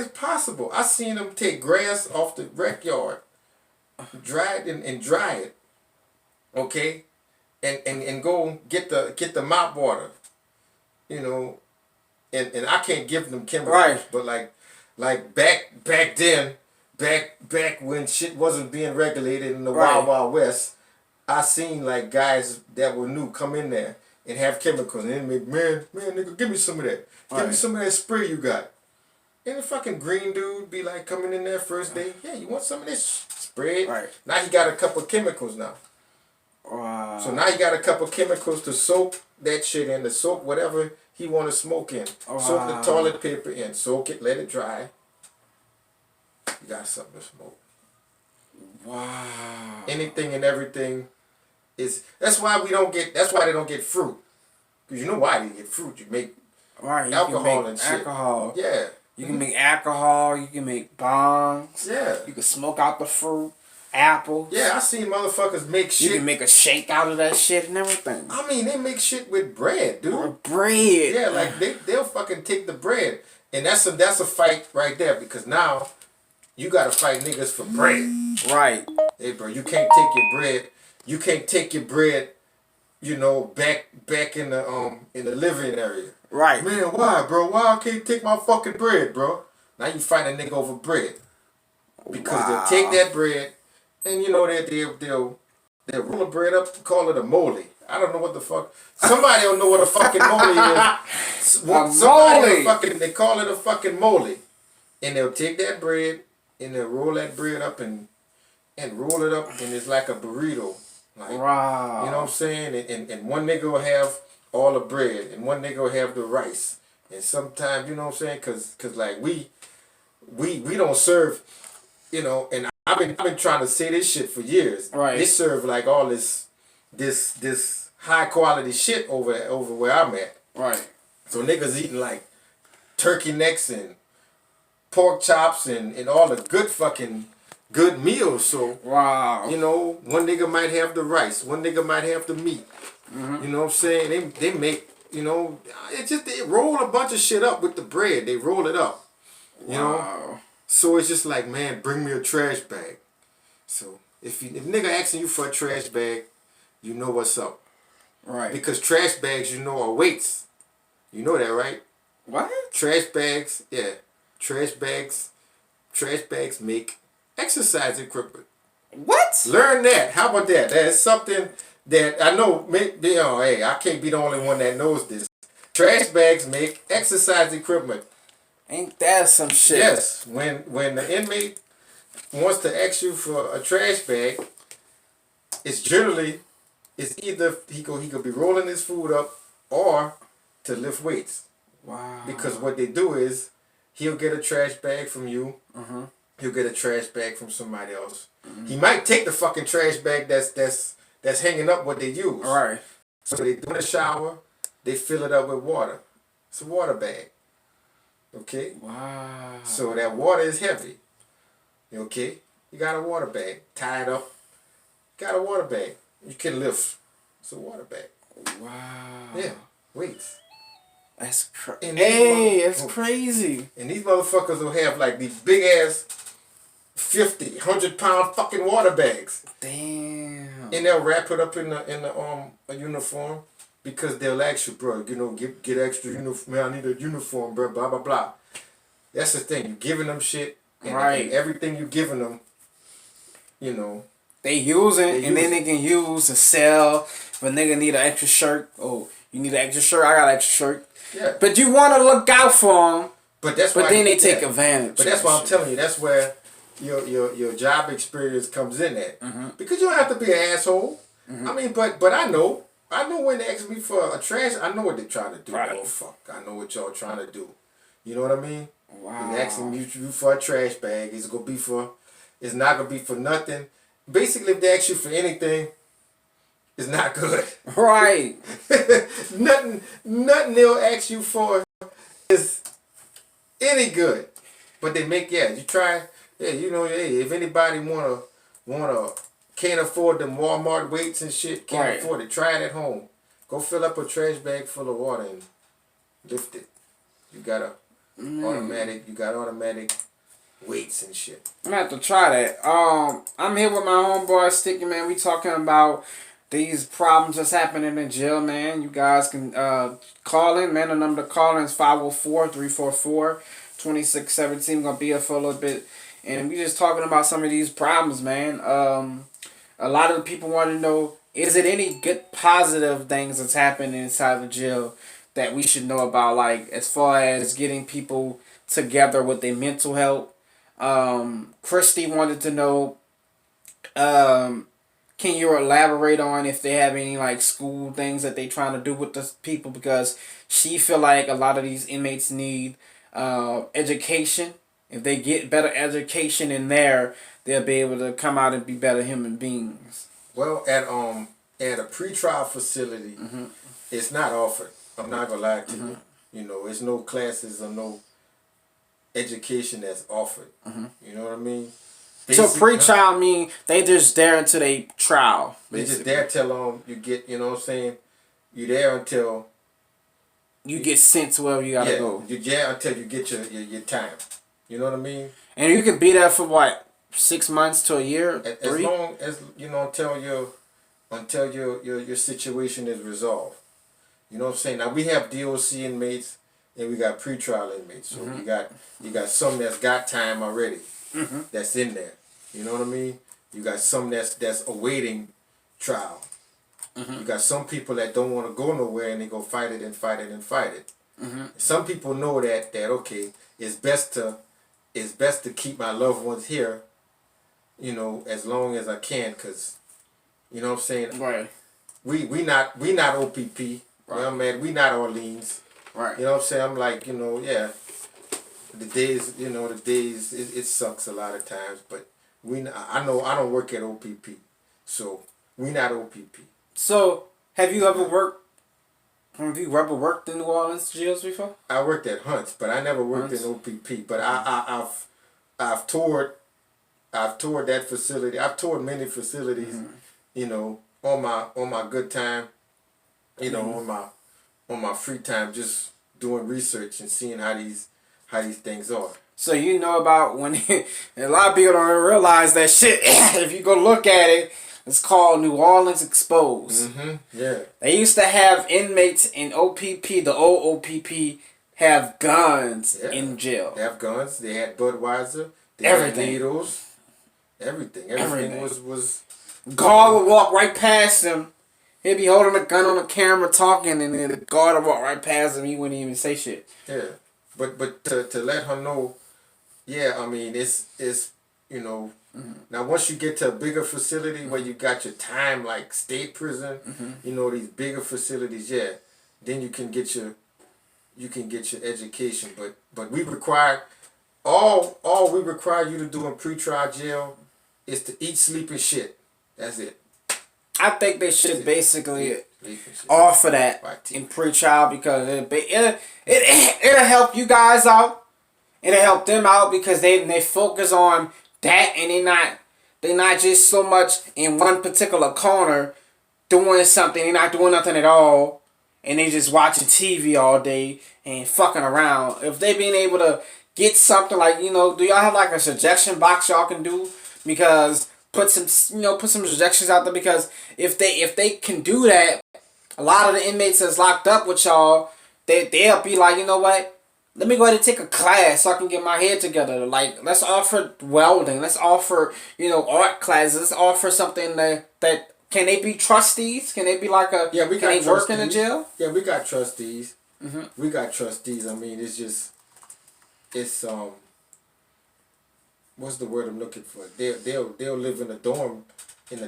possible. I seen them take grass off the rec yard, dry it and dry it, okay, and go get the mop water, and I can't give them chemicals, but like back back when shit wasn't being regulated in the Right. Wild Wild West, I seen like guys that were new come in there and have chemicals, and then man, nigga, give me some of that. Give me some of that spray you got. And the fucking green dude be like coming in there first day. Yeah, you want some of this spray? Right. Now he got a couple chemicals now. Wow. So now he got a couple chemicals to soak that shit in, to soak whatever he want to smoke in. Soak the toilet paper in. Soak it, let it dry. You got something to smoke. Wow. Anything and everything is. That's why they don't get fruit. Because you know why they get fruit. You make alcohol and shit. Alcohol. Yeah. You can make alcohol. You can make bongs. Yeah. You can smoke out the fruit. Apples. Yeah, I seen motherfuckers make shit. You can make a shake out of that shit and everything. I mean, they make shit with bread, dude. Or bread. Yeah, like they'll fucking take the bread. And that's a fight right there, because now you gotta fight niggas for bread. Right. Hey bro, you can't take your bread. You can't take your bread, you know, back in the living area. Right. Man, why, bro? Why I can't take my fucking bread, bro? Now you fight a nigga over bread. Because they'll take that bread and you know that they'll roll the bread up, call it a mole. I don't know what the fuck. Somebody don't know what a fucking mole is. They call it a fucking mole. And they'll take that bread and they'll roll that bread up and roll it up, and it's like a burrito. Like, wow. You know what I'm saying? And one nigga will have all the bread, and one nigga will have the rice. And sometimes, you know what I'm saying? Cause like we don't serve, you know, and I've been trying to say this shit for years. Right. They serve like all this high quality shit over where I'm at. Right. So niggas eating like turkey necks and pork chops and all the good meals. So wow. you know, one nigga might have the rice, one nigga might have the meat. You know what I'm saying? They make, you know, they roll a bunch of shit up with the bread. They roll it up. You know? So it's just like, man, bring me a trash bag. So if nigga asking you for a trash bag, you know what's up. Right. Because trash bags, you know, are weights. You know that, right? What? Trash bags, yeah. Trash bags make exercise equipment. What? Learn that. How about that? That's something that I know, you know, hey, I can't be the only one that knows this. Trash bags make exercise equipment. Ain't that some shit? Yes. When the inmate wants to ask you for a trash bag, it's either he could be rolling his food up or to lift weights. Wow. Because what they do is he'll get a trash bag from you. He'll get a trash bag from somebody else. He might take the fucking trash bag that's hanging up what they use. All right. So they do in the shower, they fill it up with water. It's a water bag. Okay? Wow. So that water is heavy. Okay? You got a water bag. Tied up. Got a water bag. You can lift. It's a water bag. Wow. Yeah. Weights. That's crazy. And Hey, that's crazy. And these motherfuckers will have like these big ass 50, 100-pound fucking water bags. Damn. And they'll wrap it up in a uniform, because they'll ask you, bro, you know, get extra uniform. Man, I need a uniform, bro. Blah blah blah. That's the thing. You giving them shit, and everything you giving them, you know. They use it, and then they can use to sell. If a nigga need an extra shirt, oh, you need an extra shirt? I got an extra shirt. Yeah. But you want to look out for them. But then they take advantage. But that's why I'm telling you. That's where your job experience comes in at. Because you don't have to be an asshole. I mean, but I know when they ask me for a trash, I know what they're trying to do. Right. Oh fuck, I know what y'all trying to do. You know what I mean? Wow. They asking you for a trash bag. It's not gonna be for nothing. Basically, if they ask you for anything, it's not good. Right. nothing they'll ask you for is any good. But they make, you try, you know, if anybody can't afford them Walmart weights and shit, can't afford it, try it at home. Go fill up a trash bag full of water and lift it. You got automatic weights and shit. I'm gonna have to try that. I'm here with my homeboy Sticky, man. We talking about these problems that's happening in jail, man. You guys can call in, man. The number to call in is 504-344-2617. We're gonna be here for a little bit and we just talking about some of these problems, man. A lot of the people want to know: is it any good positive things that's happening inside the jail that we should know about? Like as far as getting people together with their mental health. Christy wanted to know. Um, can you elaborate on if they have any like school things that they trying to do with the people, because she feel like a lot of these inmates need education. If they get better education in there, they'll be able to come out and be better human beings. Well, at a pretrial facility, it's not offered. I'm not gonna lie to you. You know, it's no classes or no education that's offered. You know what I mean? So pre-trial mean they just there until they trial. They just there till you get, you know what I'm saying? You there until you get sent to wherever you gotta go. You there until you get your time. You know what I mean? And you can be there for what, 6 months to a year? As long as you know until your situation is resolved. You know what I'm saying? Now we have DOC inmates and we got pretrial inmates. So you got some that's got time already. That's in there. You know what I mean? You got some that's awaiting trial. You got some people that don't want to go nowhere and they go fight it and fight it and fight it. Some people know that okay, it's best to keep my loved ones here, you know, as long as I can, cause you know what I'm saying? Right. We not OPP. Right. Well, man, we not Orleans. Right. You know what I'm saying? I'm like, you know, yeah. The days, it sucks a lot of times, but I know I don't work at OPP, so we not OPP. So, have you ever worked in New Orleans jails before? I worked at Hunts, but I never worked in OPP. But I've toured that facility. I've toured many facilities, you know, on my good time, you know, on my free time, just doing research and seeing how these things are. So you know about when a lot of people don't realize that shit. If you go look at it, it's called New Orleans Exposed. Yeah. They used to have inmates in OPP, the old OPP, have guns in jail. They have guns. They had Budweiser. They everything. Had needles. Everything was. Guard would walk right past him. He'd be holding a gun on the camera talking, and then the guard would walk right past him. He wouldn't even say shit. Yeah. But to let her know, yeah, I mean, it's you know, now once you get to a bigger facility where you got your time, like state prison, you know, these bigger facilities, yeah, then you can get your education. But we require all we require you to do in pretrial jail is to eat, sleep, and shit. That's it. I think they should basically offer that in pre-trial, because it'll help you guys out. It'll help them out because they focus on that, and they're not just so much in one particular corner doing something. They're not doing nothing at all, and they just watching TV all day and fucking around. If they being able to get something like, you know, do y'all have like a suggestion box y'all can do? Because put some suggestions out there, because if they can do that, a lot of the inmates that's locked up with y'all, they'll be like, you know what? Let me go ahead and take a class so I can get my head together. Like, let's offer welding. Let's offer, you know, art classes. Let's offer something that can they be trustees? Can they be like a... Yeah, we got trustees. Work in the jail? Yeah, we got trustees. We got trustees. I mean, it's what's the word I'm looking for? They'll live in a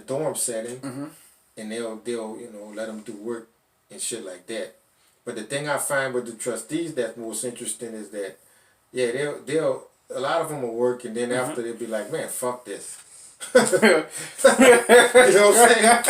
dorm setting, and they'll you know, let them do work and shit like that. But the thing I find with the trustees that's most interesting is that, yeah, they'll a lot of them will work, and then after they'll be like, man, fuck this. You know what I'm saying?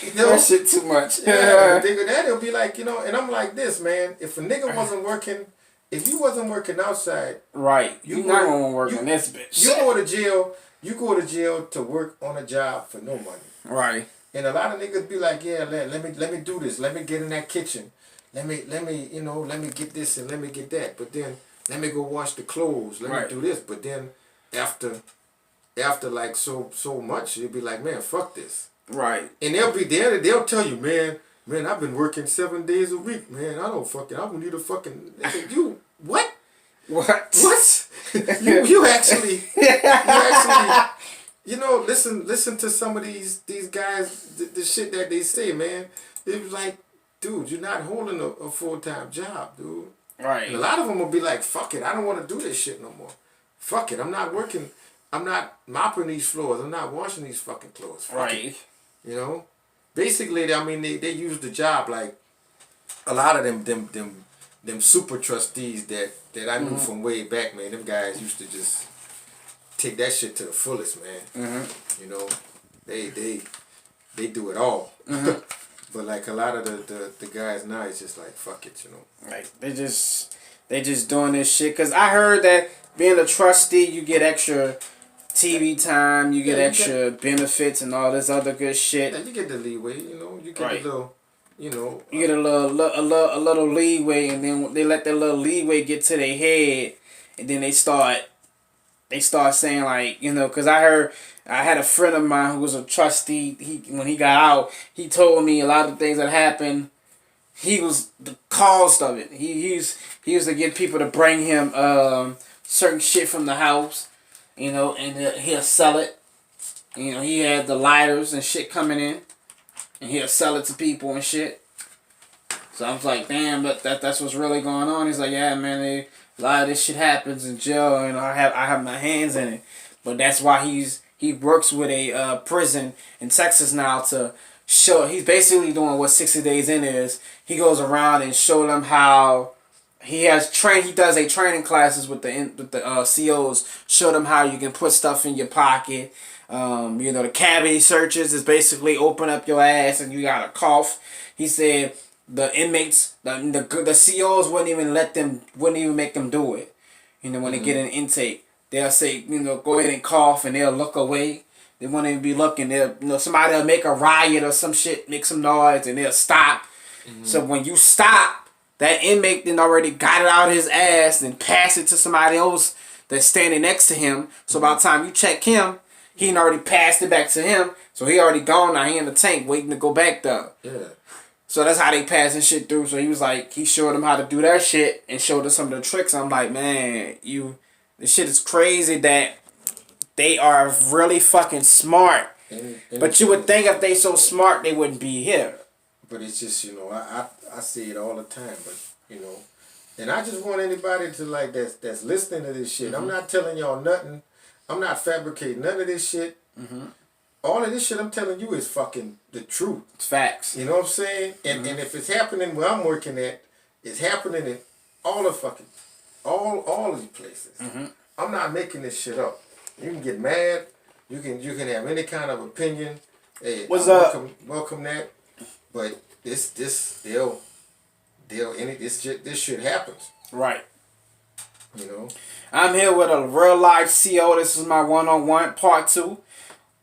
You know? That shit too much. Yeah, they'll be like, you know, and I'm like this, man. If a nigga wasn't working, if you wasn't working outside, right, you not gonna work on this bitch. You go to jail. You go to jail to work on a job for no money. Right. And a lot of niggas be like, yeah, let me do this. Let me get in that kitchen. Let me you know, let me get this and let me get that. But then let me go wash the clothes. Let me do this. But then after like so much, you'll be like, man, fuck this. Right. And they'll be there. They'll tell you, man, I've been working 7 days a week, man. I don't need a fucking. You what? What? What? you actually listen to some of these guys, the shit that they say, man. It was like, dude, you're not holding a full-time job, dude. Right. And a lot of them will be like, fuck it, I don't want to do this shit no more. Fuck it, I'm not working. I'm not mopping these floors. I'm not washing these fucking clothes. Fuck it. You know? Basically, I mean, they use the job like a lot of them super trustees that I knew from way back, man. Them guys used to just take that shit to the fullest, man. You know? They do it all. But like a lot of the guys now, it's just like, fuck it, you know. Like they just doing this shit. Cause I heard that being a trustee, you get extra TV time, you get extra benefits and all this other good shit. Yeah, you get the leeway, you know. You get a little, you know. You get a little leeway, and then they let that little leeway get to their head, and then they start saying like, you know, cause I had a friend of mine who was a trustee. When he got out, he told me a lot of things that happened. He was the cause of it. He used to get people to bring him certain shit from the house, you know, and he'll sell it. You know, he had the lighters and shit coming in, and he'll sell it to people and shit. So I was like, damn, but that's what's really going on. He's like, yeah, man, a lot of this shit happens in jail, and I have my hands in it. But that's why he works with a prison in Texas now to show. He's basically doing what 60 Days In is. He goes around and show them how he does a training classes with the COs. Show them how you can put stuff in your pocket. You know, the cavity searches is basically open up your ass and you got a cough. He said the inmates, the COs wouldn't even make them do it. You know, when they get an intake, they'll say, you know, go ahead and cough, and they'll look away. They won't even be looking. They'll, you know, somebody will make a riot or some shit, make some noise, and they'll stop. So when you stop, that inmate then already got it out of his ass and passed it to somebody else that's standing next to him. So by the time you check him, he done already passed it back to him. So he already gone now. He in the tank waiting to go back though. Yeah. So that's how they passing shit through. So he was like, he showed them how to do that shit and showed us some of the tricks. I'm like, man, this shit is crazy that they are really fucking smart. And but you would think if they so smart, they wouldn't be here. But it's just, you know, I see it all the time. But, you know, and I just want anybody to, like, that's listening to this shit. I'm not telling y'all nothing. I'm not fabricating none of this shit. All of this shit I'm telling you is fucking the truth. It's facts. You know what I'm saying? And if it's happening where I'm working at, it's happening in all the fucking, all these places. I'm not making this shit up. You can get mad. You can have any kind of opinion. Hey, What's up? Welcome that. But this shit happens. Right. You know? I'm here with a real life CO. This is my one-on-one part 2.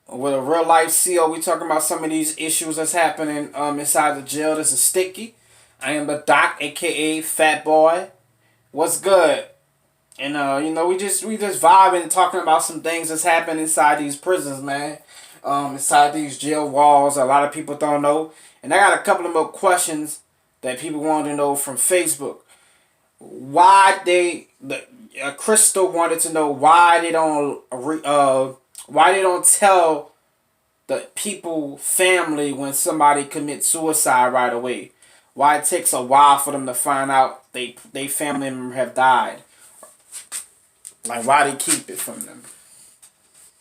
With a real life CO, we talking about some of these issues that's happening inside the jail. This is Sticky. I am the Doc, aka Fat Boy. What's good? And you know, we just vibing and talking about some things that's happening inside these prisons, man. Inside these jail walls. A lot of people don't know. And I got a couple of more questions that people want to know from Facebook. Why Crystal wanted to know why they don't tell the people family when somebody commits suicide right away. Why it takes a while for them to find out they family member have died. Like, why they keep it from them?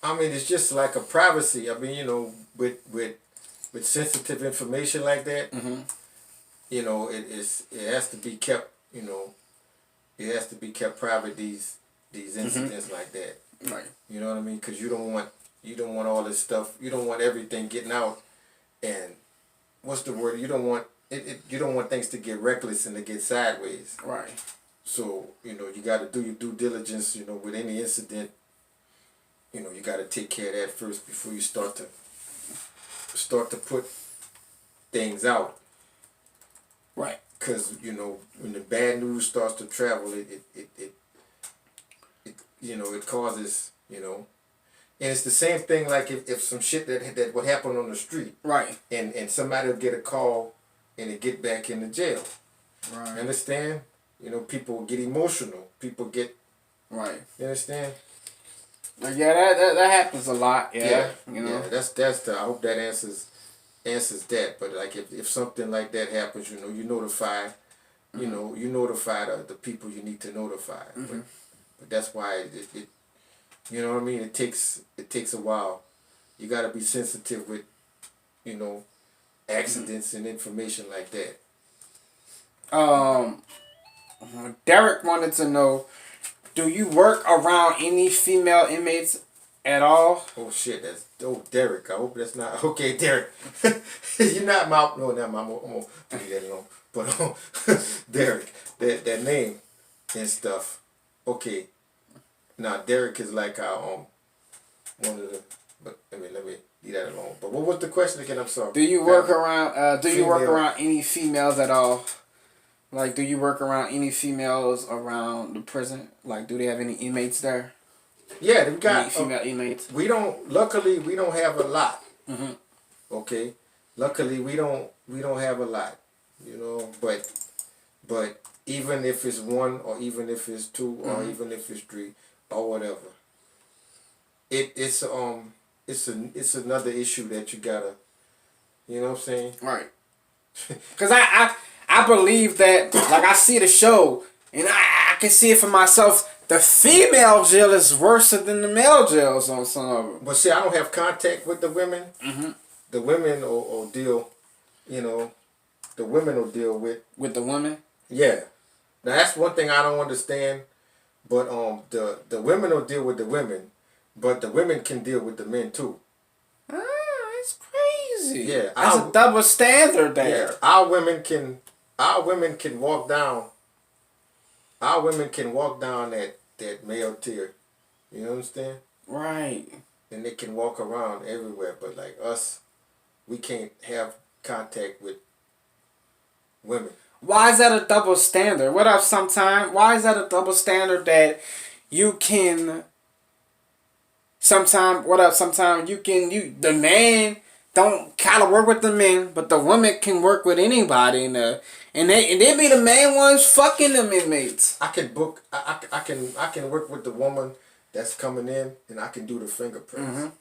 I mean, it's just like a privacy. I mean, you know, with sensitive information like that, you know, it has to be kept. You know, it has to be kept private. These incidents like that, right? You know what I mean? Because you don't want all this stuff. You don't want everything getting out. And what's the word? You don't want it. You don't want things to get reckless and to get sideways. Right. So, you know, you got to do your due diligence, you know, with any incident. You know, you got to take care of that first before you start to put things out. Right. Because, you know, when the bad news starts to travel, it you know, it causes, you know. And it's the same thing like if some shit that would happen on the street. Right. And somebody will get a call and it get back in the jail. Right. Understand? You know, people get emotional. People get, Right. you understand? Yeah, that happens a lot. Yeah. You know. Yeah. That's the. I hope that answers that. But like if something like that happens, you know, you notify. You know, you notify the people you need to notify. But that's why it you know what I mean. It takes a while. You got to be sensitive with, you know, accidents and information like that. Um, Derek wanted to know, do you work around any female inmates at all? Oh shit, that's Derek. I hope that's not okay, Derek. You're not my no, not my. I'm gonna leave that alone. But Derek, that name and stuff. Okay, now Derek is like our one of the. But let me leave that alone. But what was the question again? I'm sorry. Do you work around? Do you work Female. around any females at all? Like, do you work around any females around the prison? Like, do they have any inmates there? Yeah, we Any got female inmates? we don't. Luckily, we don't have a lot. Mm-hmm. Okay, luckily we don't have a lot. You know, but even if it's one or even if it's two or even if it's three or whatever, it's another issue that you gotta, you know what I'm saying? Right. Cause I believe that, like, I see the show and I can see it for myself. The female jail is worse than the male jails on some of them. But see, I don't have contact with the women. The women will deal, you know, the women will deal With the women. yeah. Now that's one thing I don't understand. But the women will deal with the women, but the women can deal with the men too. Ah, it's crazy. Yeah, That's a double standard Yeah, there. our women can walk down. Our women can walk down that male tier. You understand? Right. And they can walk around everywhere. But like us, we can't have contact with women. Why is that a double standard? What up, sometime? Why is that a double standard that you can sometime the man don't kind of work with the men, but the woman can work with anybody and they be the main ones fucking them inmates. I can book. I can work with the woman that's coming in, and I can do the fingerprints.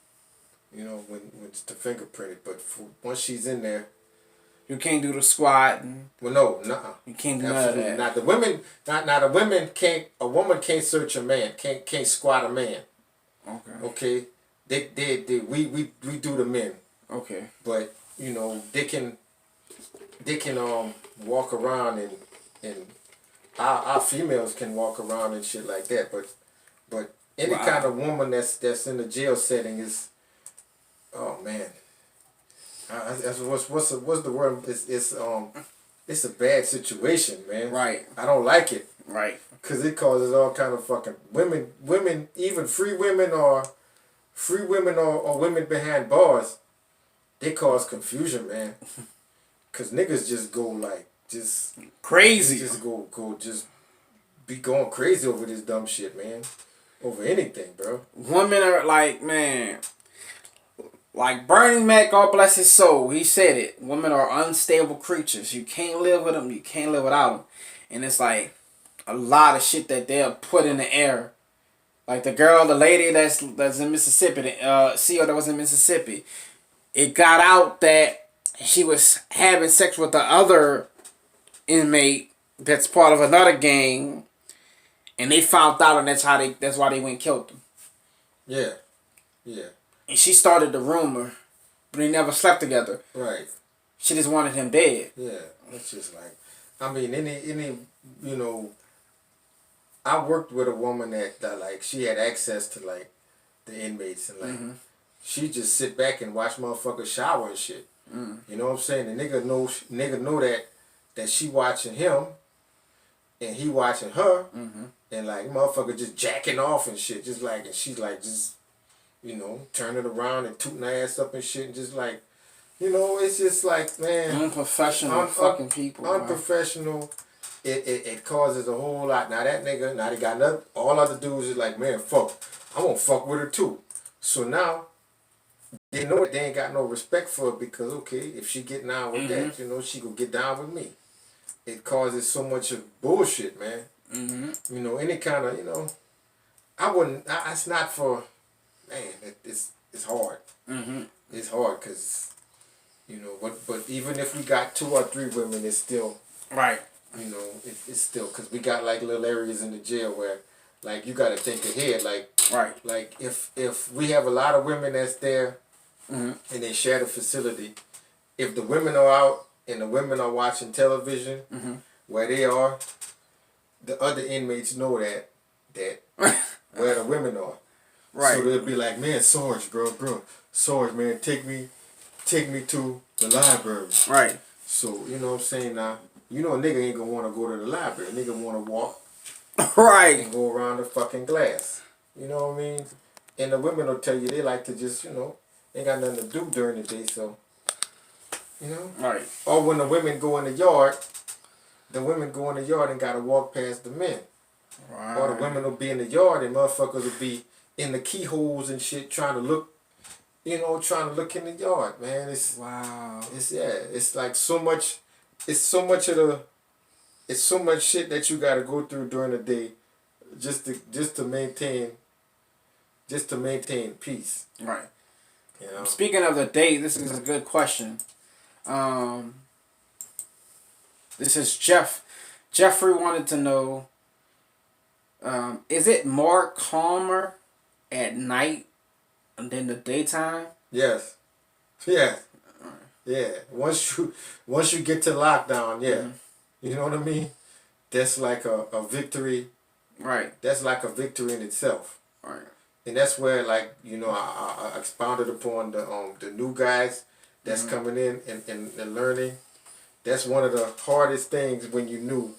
You know, when it's the fingerprinted, but once she's in there, You can't do the squat. well, no, nuh-uh. You can't do Absolutely none of that. not. The women, not the women can't. A woman can't search a man. Can't squat a man. Okay. Okay, we do the men, Okay. but you know they can walk around and our females can walk around and shit like that, but any Wow. kind of woman that's in the jail setting is, oh man, that's what's the word? It's a bad situation, man. Right. I don't like it. Right. Cause it causes all kind of fucking women, even free women or women behind bars, they cause confusion, man. Cause niggas just go like Crazy. just be going crazy over this dumb shit, man. Over anything, bro. Women are like, man, like Bernie Mac, God bless his soul, he said it. Women are unstable creatures. You can't live with them. You can't live without them. And it's like a lot of shit that they'll put in the air. Like the lady that's in Mississippi, the CEO that was in Mississippi, it got out that she was having sex with the other inmate that's part of another gang, and they found out, and that's why they went and killed them. Yeah, yeah. And she started the rumor, but they never slept together. Right. She just wanted him dead. Yeah. It's just like, I mean, any you know. I worked with a woman that like she had access to like the inmates and like she just sit back and watch motherfuckers shower and shit. You know what I'm saying? The nigga know that she watching him and he watching her and like motherfucker just jacking off and shit, just like, and she's like just, you know, turning around and tooting her ass up and shit and just like, you know, it's just like, man, Unprofessional fucking people. unprofessional. It causes a whole lot. Now that nigga, now they got another, all other dudes is like, man, fuck, I'm gonna fuck with her too. So now they know they ain't got no respect for her because okay, if she get down with that, you know, she gonna get down with me. it causes so much of bullshit, man. Mm-hmm. You know, any kind of, I wouldn't. It's not for, man. It's hard. Mm-hmm. It's hard because, but even if we got 2 or 3 women, it's still Right. It's still because we got like little areas in the jail where, like, you got to think ahead. Like if we have a lot of women that's there, and they share the facility, if the women are out and the women are watching television where they are, the other inmates know that where the women are. Right. So they'll be like, man, Sarge, bro, Sarge, man, take me to the library. Right. So, you know what I'm saying? Now, a nigga ain't gonna want to go to the library. A nigga want to walk Right. and go around the fucking glass. You know what I mean? And the women will tell you they like to just, ain't got nothing to do during the day, so, Right. Or when the women go in the yard and gotta walk past the men. Right. Or the women will be in the yard and motherfuckers will be in the keyholes and shit trying to look in the yard, man. It's like so much it's so much shit that you gotta go through during the day just to maintain peace. Right. Speaking of the date, this is a good question. This is Jeff. Jeffrey wanted to know, is it more calmer at night than the daytime? Yes. Yeah. Yeah. Once you get to lockdown, yeah. Mm-hmm. You know what I mean? That's like a victory. Right. That's like a victory in itself. Right. And that's where, like, I expounded upon the new guys that's coming in and learning. That's one of the hardest things when you're doing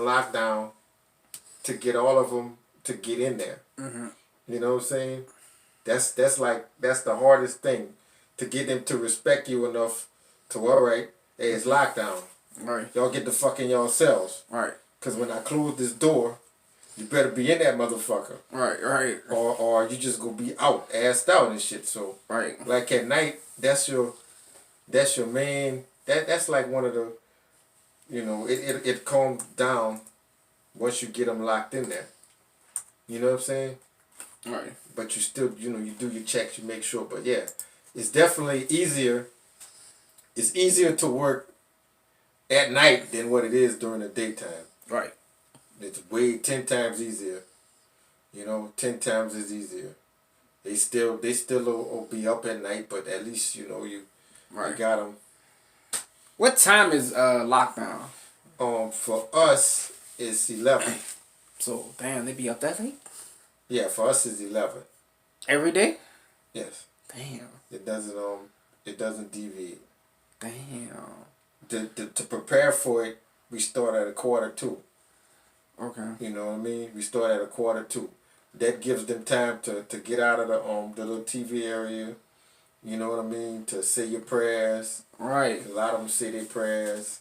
lockdown, to get all of them to get in there. Mm-hmm. You know what I'm saying? That's the hardest thing, to get them to respect you enough to, all right, hey, it's lockdown. Right. Y'all get the fuck in y'all cells. Right. Because when I close this door, you better be in that motherfucker. Right. Or you just gonna be assed out and shit. So, right. Like at night, that's your main. That's like one of the, it calms down once you get them locked in there. You know what I'm saying? Right. But you still, you do your checks, you make sure. But yeah, it's definitely easier. It's easier to work at night than what it is during the daytime. Right. It's way 10 times easier. 10 times is easier. They still will be up at night, but at least you got them. What time is lockdown? For us it's 11. So damn, they be up that late? Yeah, for us it's 11. Every day? Yes. Damn. It doesn't deviate. Damn. To prepare for it, we start at 1:45. Okay. You know what I mean? We start at 1:45. That gives them time to get out of the little TV area. You know what I mean? To say your prayers. Right. A lot of them say their prayers.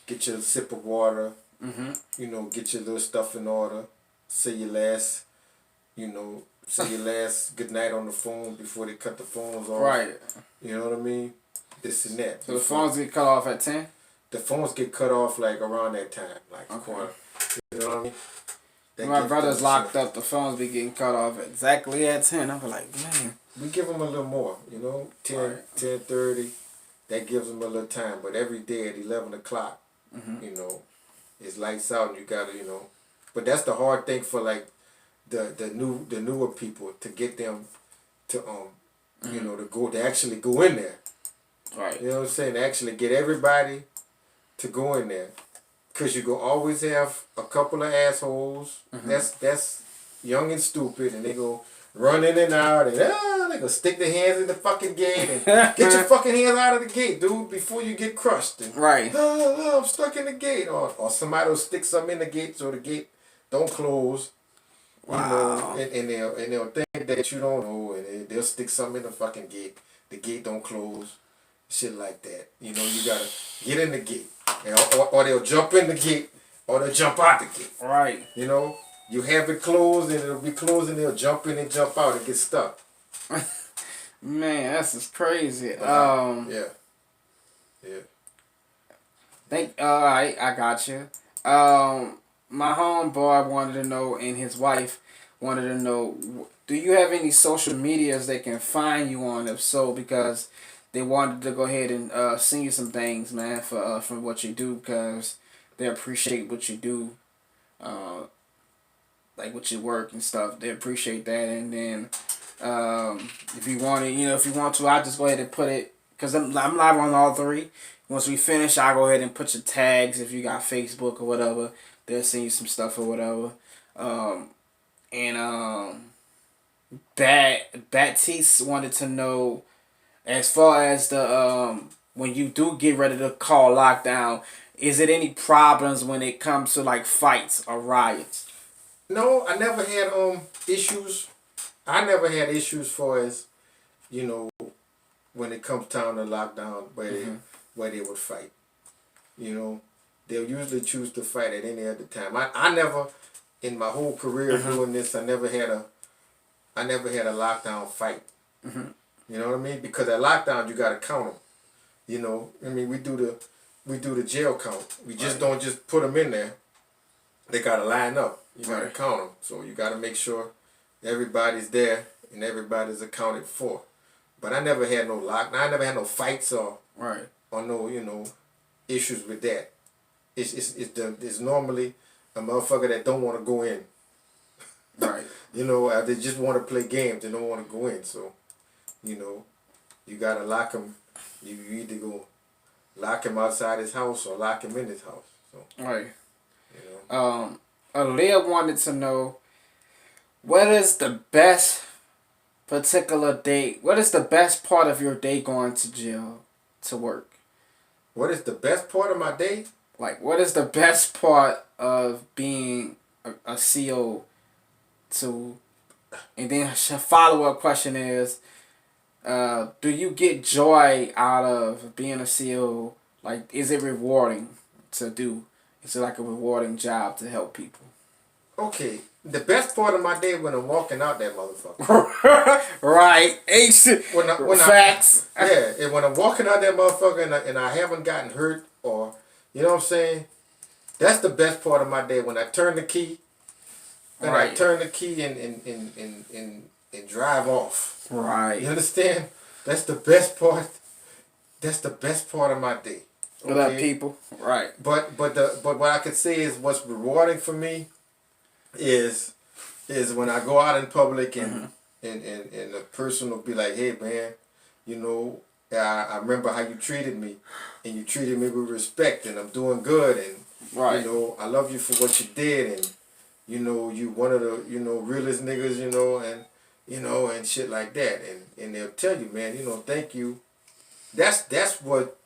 Get your sip of water. Mm-hmm. Get your little stuff in order. Say your last good night on the phone before they cut the phones off. Right. You know what I mean? This and that. So the phones get cut off at 10? The phones get cut off like around that time, like Okay. quarter. You know what I mean? When my brother's locked up, the phones be getting cut off exactly at 10. I'm like, man. We give them a little more, 10, Right. 10:30. That gives them a little time. But every day at 11 o'clock, it's lights out and you gotta, But that's the hard thing for like the newer people, to get them to to actually go in there. Right. You know what I'm saying? To actually get everybody to go in there. Because you go always have a couple of assholes that's young and stupid, and they go run in and out, and they go stick their hands in the fucking gate, and get your fucking hands out of the gate, dude, before you get crushed. And, Right. I'm stuck in the gate. Or somebody will stick something in the gate so the gate don't close. Wow. And they'll think that you don't know, and they'll stick something in the fucking gate. The gate don't close. Shit like that. You gotta get in the gate. Or they'll jump in the gate, or they'll jump out the gate. Right. You have it closed, and it'll be closed, and they'll jump in and jump out and get stuck. Man, that's just crazy. Yeah. I got you. My homeboy wanted to know, and his wife wanted to know, do you have any social medias they can find you on? If so, because they wanted to go ahead and send you some things, man, for what you do, because they appreciate what you do, uh, like with your work and stuff. They appreciate that, and then if you want to, if you want to, I just go ahead and put it because I'm live on all three. Once we finish, I'll go ahead and put your tags if you got Facebook or whatever. They'll send you some stuff or whatever. Um, and Baptiste wanted to know as far as the when you do get ready to call lockdown, is it any problems when it comes to like fights or riots? No, I never had issues. I never had issues for as you know when it comes time to lockdown where they would fight. You know, they'll usually choose to fight at any other time. I never in my whole career doing this. I never had a lockdown fight. You know what I mean? Because at lockdown you gotta count them. You know, I mean we do the jail count. We just don't just put them in there. They gotta line up. You gotta count them. So you gotta make sure everybody's there and everybody's accounted for. But I never had no lockdown. I never had no fights or no issues with that. It's normally a motherfucker that don't want to go in. Right. They just want to play games. They don't want to go in. So, you gotta lock him. You either go lock him outside his house or lock him in his house. So, Right. you know. Aaliyah wanted to know what is the best particular day. What is the best part of your day going to jail to work? What is the best part of my day? Like, what is the best part of being a CO to? And then her follow-up question is, do you get joy out of being a CO? Like, is it rewarding to do? Is it like a rewarding job to help people? Okay, the best part of my day when I'm walking out that motherfucker. Right. Facts. And when I'm walking out that motherfucker and I haven't gotten hurt or, you know what I'm saying? That's the best part of my day when I turn the key. And I turn the key and drive off. Right. You understand? That's the best part. That's the best part of my day. Okay? With other people. Right. But what I could say is what's rewarding for me is when I go out in public and a person will be like, hey man, I remember how you treated me and you treated me with respect and I'm doing good and I love you for what you did and you one of the realest niggas and shit like that and they'll tell you, man, thank you. That's what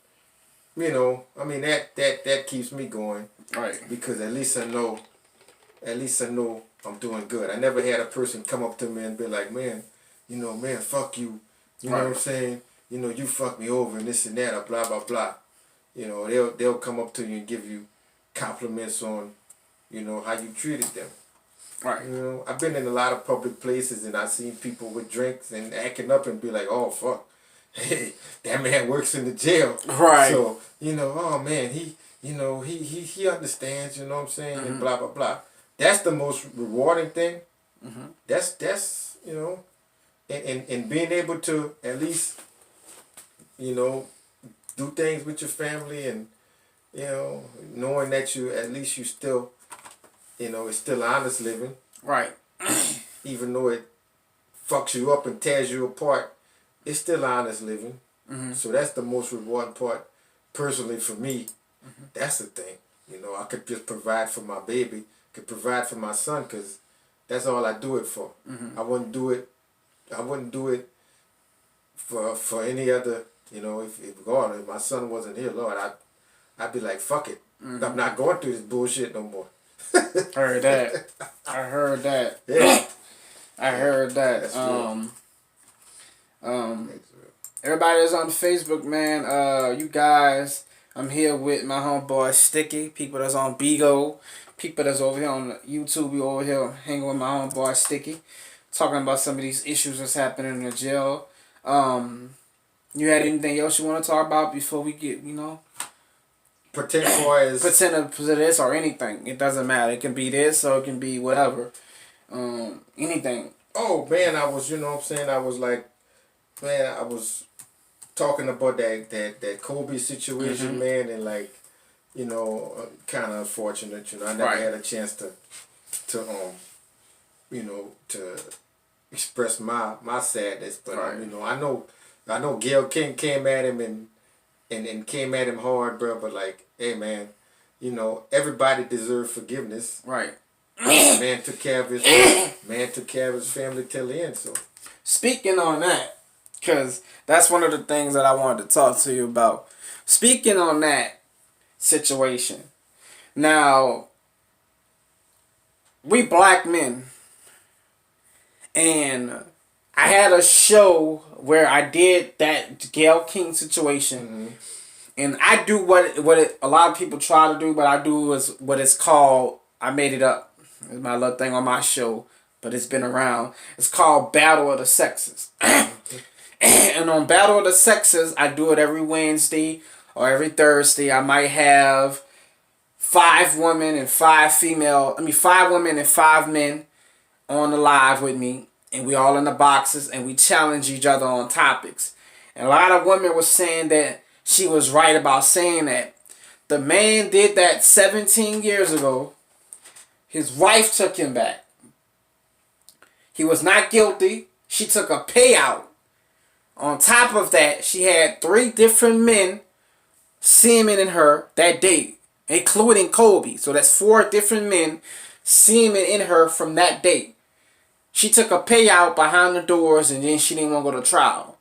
I mean that keeps me going. Right. Because at least I know I'm doing good. I never had a person come up to me and be like, man, man, fuck you. You know what I'm saying? You fuck me over and this and that or blah, blah, blah. They'll come up to you and give you compliments on, how you treated them. Right. I've been in a lot of public places and I've seen people with drinks and acting up and be like, oh, fuck. Hey, that man works in the jail. Right. So, oh, man, he understands, you know what I'm saying, and blah, blah, blah. That's the most rewarding thing. That's and being able to at least, do things with your family and, knowing that you still, it's still honest living. Right. Even though it fucks you up and tears you apart, it's still honest living. So that's the most rewarding part, personally for me. That's the thing. I could just provide for my baby, could provide for my son, because that's all I do it for. I wouldn't do it for any other, if God, if my son wasn't here, Lord, I'd be like, fuck it. I'm not going through this bullshit no more. Heard that. I heard that. Yeah. I heard that. That's Everybody that's on Facebook, man, you guys, I'm here with my homeboy Sticky, people that's on Bigo, people that's over here on YouTube, we over here hanging with my homeboy Sticky, talking about some of these issues that's happening in the jail. You had anything else you want to talk about before we get, pretend for as pretend to this or anything. It doesn't matter. It can be this or it can be whatever. Anything. oh man, I was, you know what I'm saying, I was like, man, I was talking about that Kobe situation, man, and like, you know, kind of unfortunate, you know, I never had a chance to you know, to express my sadness, but you know, I know Gail King came at him and came at him hard, bro, but like, hey man, you know, everybody deserves forgiveness. Right. Man took care of his family till the end. So speaking on that, because that's one of the things that I wanted to talk to you about. Speaking on that situation. Now, we black men, and I had a show where I did that Gail King situation, and I do what a lot of people try to do, but I do is what it's called. I made it up. It's my little thing on my show, but it's been around. It's called Battle of the Sexes. And on Battle of the Sexes, I do it every Wednesday or every Thursday. I might have 5 women and 5 women and 5 men on the live with me, and we all in the boxes, and we challenge each other on topics. And a lot of women were saying that she was right about saying that. The man did that 17 years ago. His wife took him back. He was not guilty. She took a payout. On top of that, she had 3 different men semen in her that day, including Kobe. So that's 4 different men semen in her from that day. She took a payout behind the doors, and then she didn't want to go to trial.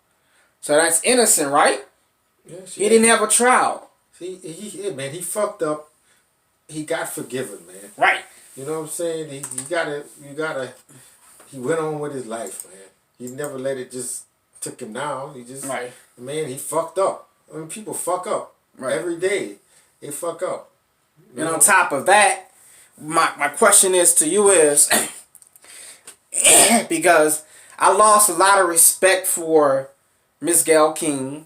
So that's innocent, right? Yeah, he didn't have a trial. Man, he fucked up. He got forgiven, man. Right. You know what I'm saying? You gotta. He went on with his life, man. He never let it just took him down. He just, man, he fucked up. I mean, people fuck up every day. They fuck up. And on top of that, my question is to you is, because I lost a lot of respect for Miss Gail King.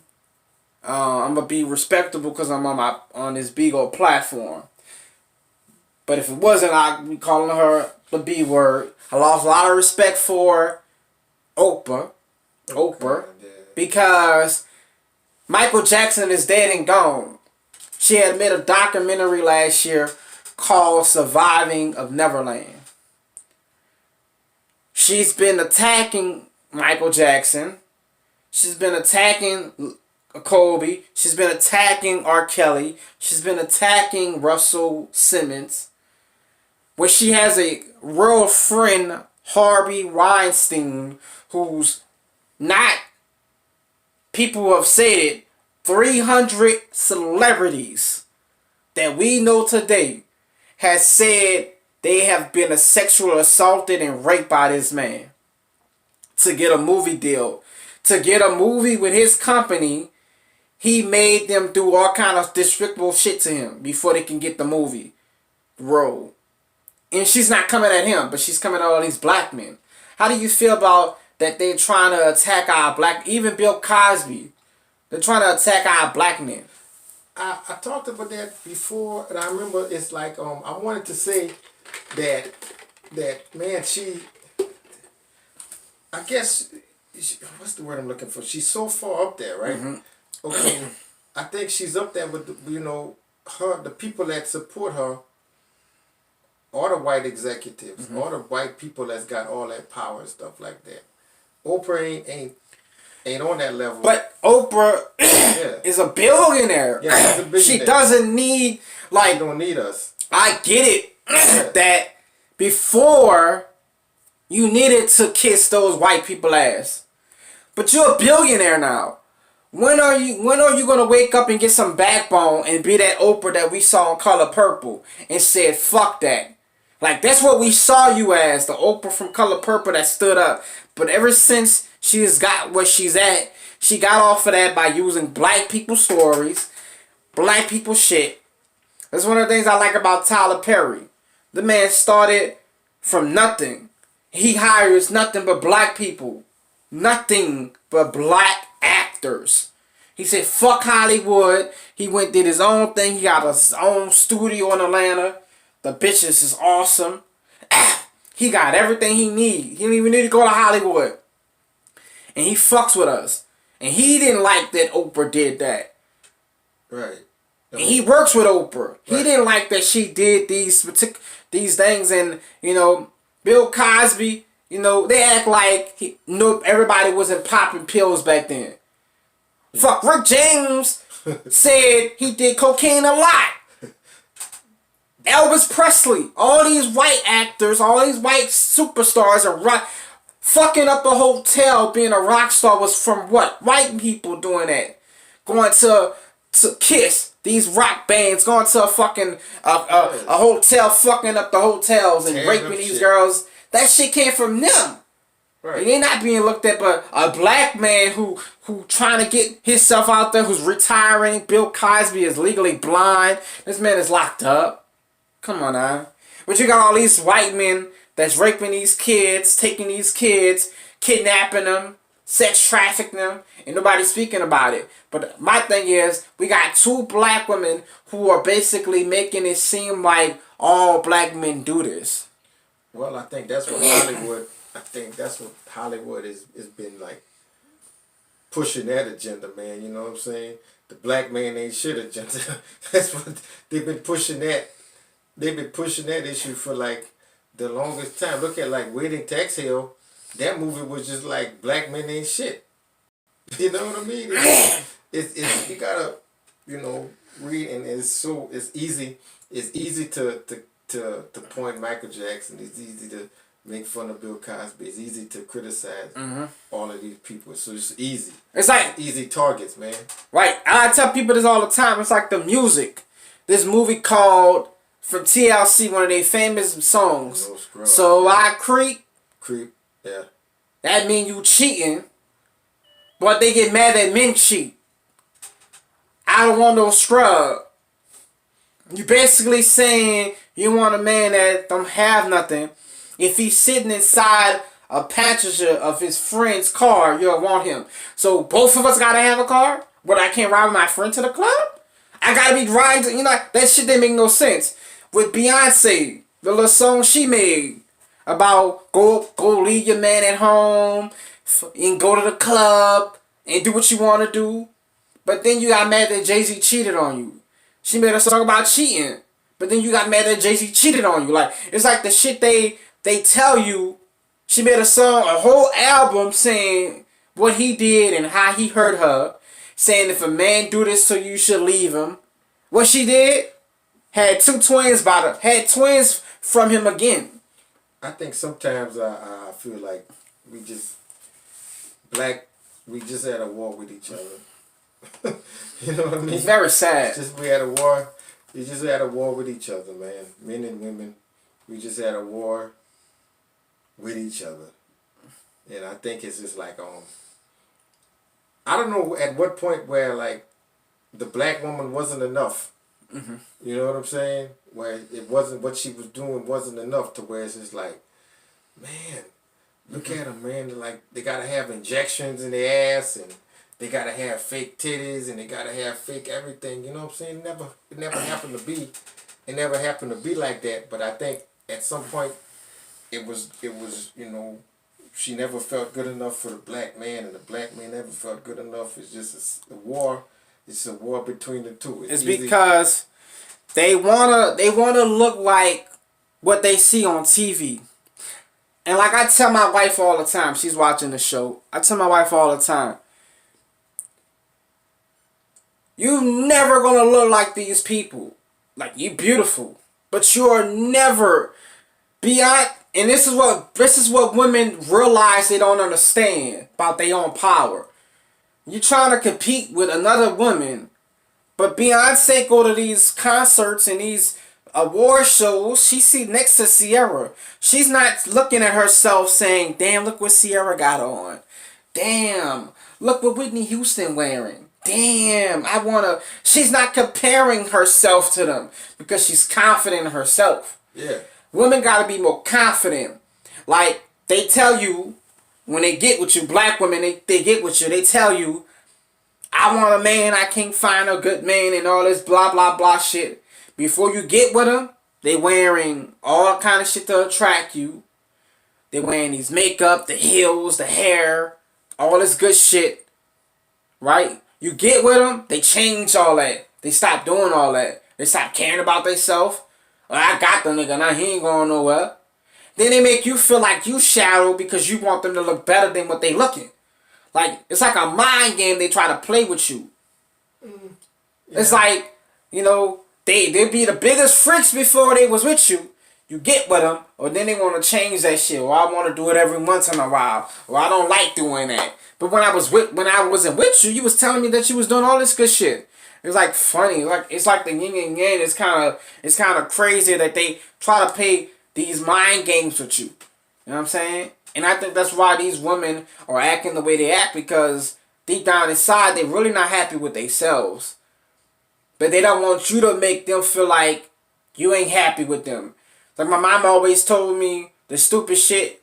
I'm gonna be respectable because I'm on this Beagle platform. But if it wasn't, I'd be calling her the B word. I lost a lot of respect for Oprah, because Michael Jackson is dead and gone. She had made a documentary last year called Surviving of Neverland. She's been attacking Michael Jackson. She's been attacking Kobe. She's been attacking R. Kelly. She's been attacking Russell Simmons. Where she has a real friend, Harvey Weinstein, who's not, people have said it, 300 celebrities that we know today has said they have been sexually assaulted and raped by this man to get a movie deal. To get a movie with his company, he made them do all kind of despicable shit to him before they can get the movie role. And she's not coming at him, but she's coming at all these black men. How do you feel about that they're trying to attack our black, even Bill Cosby, they're trying to attack our black men? I talked about that before, and I remember it's like, I wanted to say that man, I guess, what's the word I'm looking for? She's so far up there, right? Okay, I think she's up there with, the people that support her, all the white executives, all the white people that's got all that power and stuff like that. Oprah ain't on that level. But Oprah is a billionaire. Yeah, she's a billionaire. She doesn't need, she don't need us. I get it that before you needed to kiss those white people ass, but you're a billionaire now. When are you gonna wake up and get some backbone and be that Oprah that we saw in Color Purple and said fuck that? Like, that's what we saw you as, the Oprah from Color Purple that stood up. But ever since she has got where she's at, she got off of that by using black people's stories, black people shit. That's one of the things I like about Tyler Perry. The man started from nothing. He hires nothing but black people. Nothing but black actors. He said, fuck Hollywood. He went did his own thing. He got his own studio in Atlanta. The bitches is awesome. He got everything he need. He don't even need to go to Hollywood. And he fucks with us. And he didn't like that Oprah did that. Right. And he works with Oprah. Right. He didn't like that she did these things. And, you know, Bill Cosby, you know, they act like everybody wasn't popping pills back then. Yeah. Fuck, Rick James said he did cocaine a lot. Elvis Presley, all these white actors, all these white superstars are fucking up a hotel being a rock star was from what? White people doing that. Going to Kiss, these rock bands, going to a fucking a hotel, fucking up the hotels and raping these girls. That shit came from them. Right. And they're not being looked at, but a black man who trying to get himself out there, who's retiring. Bill Cosby is legally blind. This man is locked up. Come on now. But you got all these white men that's raping these kids, taking these kids, kidnapping them, sex trafficking them, and nobody's speaking about it. But my thing is, we got two black women who are basically making it seem like all black men do this. Well, I think that's what Hollywood. I think that's what Hollywood has been like pushing that agenda, man. You know what I'm saying? The black man ain't shit agenda. That's what they've been pushing that. They've been pushing that issue for like the longest time. Look at like Waiting to Exhale. That movie was just like black men ain't shit. You know what I mean? It's you gotta, you know, read, and it's easy. It's easy to point Michael Jackson. It's easy to make fun of Bill Cosby. It's easy to criticize all of these people. So it's easy. It's like easy targets, man. Right. I tell people this all the time. It's like the music. This movie called from TLC, one of their famous songs. So I creep. Yeah. That mean you cheating. But they get mad that men cheat. I don't want no scrub. You basically saying you want a man that don't have nothing. If he's sitting inside a passenger of his friend's car, you'll want him. So both of us gotta have a car? But I can't ride with my friend to the club? I gotta be riding, you know, that shit didn't make no sense. With Beyonce, the little song she made about go leave your man at home and go to the club and do what you want to do. But then you got mad that Jay-Z cheated on you. She made a song about cheating. But then you got mad that Jay-Z cheated on you. Like, it's like the shit they tell you. She made a song, a whole album saying what he did and how he hurt her. Saying if a man do this to you, you should leave him. What she did? Had two twins had twins from him again. I think sometimes I feel like we just at a war with each other. You know what I mean? It's very sad. We had a war. We just had a war with each other, man. Men and women. We just had a war with each other. And I think it's just like I don't know at what point where like the black woman wasn't enough. Mm-hmm. You know what I'm saying? Where it wasn't, what she was doing wasn't enough to where it's just like, man, look at them, man. Like, they gotta have injections in their ass, and they gotta have fake titties, and they gotta have fake everything. You know what I'm saying? It never happened to be. It never happened to be like that. But I think at some point, it was you know, she never felt good enough for the black man, and the black man never felt good enough. It's just a war. It's a war between the two. It's because they wanna look like what they see on TV. And like I tell my wife all the time, she's watching the show. I tell my wife all the time, you never gonna look like these people. Like, you beautiful, but you're never beyond. And this is what women realize they don't understand about their own power. You're trying to compete with another woman, but Beyonce go to these concerts and these award shows. She see next to Sierra. She's not looking at herself saying, "Damn, look what Sierra got on. Damn, look what Whitney Houston wearing. Damn, I wanna." She's not comparing herself to them because she's confident in herself. Yeah. Women gotta be more confident. Like, they tell you when they get with you, black women, they get with you, they tell you, I want a man, I can't find a good man, and all this blah blah blah shit. Before you get with them, they wearing all kind of shit to attract you. They wearing these makeup, the heels, the hair, all this good shit, right? You get with them, they change all that. They stop doing all that. They stop caring about themselves. Well, I got the nigga, now he ain't going nowhere. Then they make you feel like you shallow because you want them to look better than what they looking. Like, it's like a mind game they try to play with you. Yeah. It's like, you know, they'd be the biggest freaks before they was with you. You get with them, or then they want to change that shit. Or I want to do it every once in a while. Or I don't like doing that. But when I wasn't with you, you was telling me that you was doing all this good shit. It's like funny. It's like the yin and yang. It's kind of crazy that they try to play these mind games with you. You know what I'm saying? And I think that's why these women are acting the way they act, because deep down inside, they're really not happy with themselves. But they don't want you to make them feel like you ain't happy with them. Like my mom always told me the stupid shit,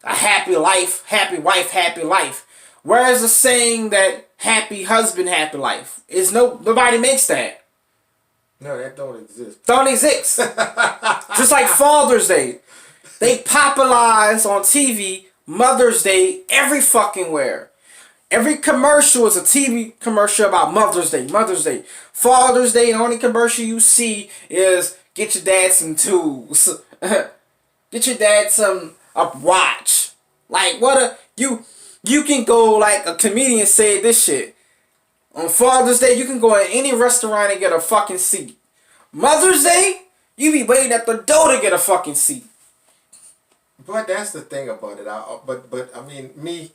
a happy life, happy wife, happy life. Whereas the saying that happy husband, happy life. Nobody makes that. No, that don't exist. Don't exist. Just like Father's Day. They popularize on TV Mother's Day every fucking where. Every commercial is a TV commercial about Mother's Day. Mother's Day. Father's Day, the only commercial you see is get your dad some tools. Get your dad a watch. Like you can go, like a comedian said this shit. On Father's Day, you can go in any restaurant and get a fucking seat. Mother's Day, you be waiting at the door to get a fucking seat. But that's the thing about it. But I mean, me,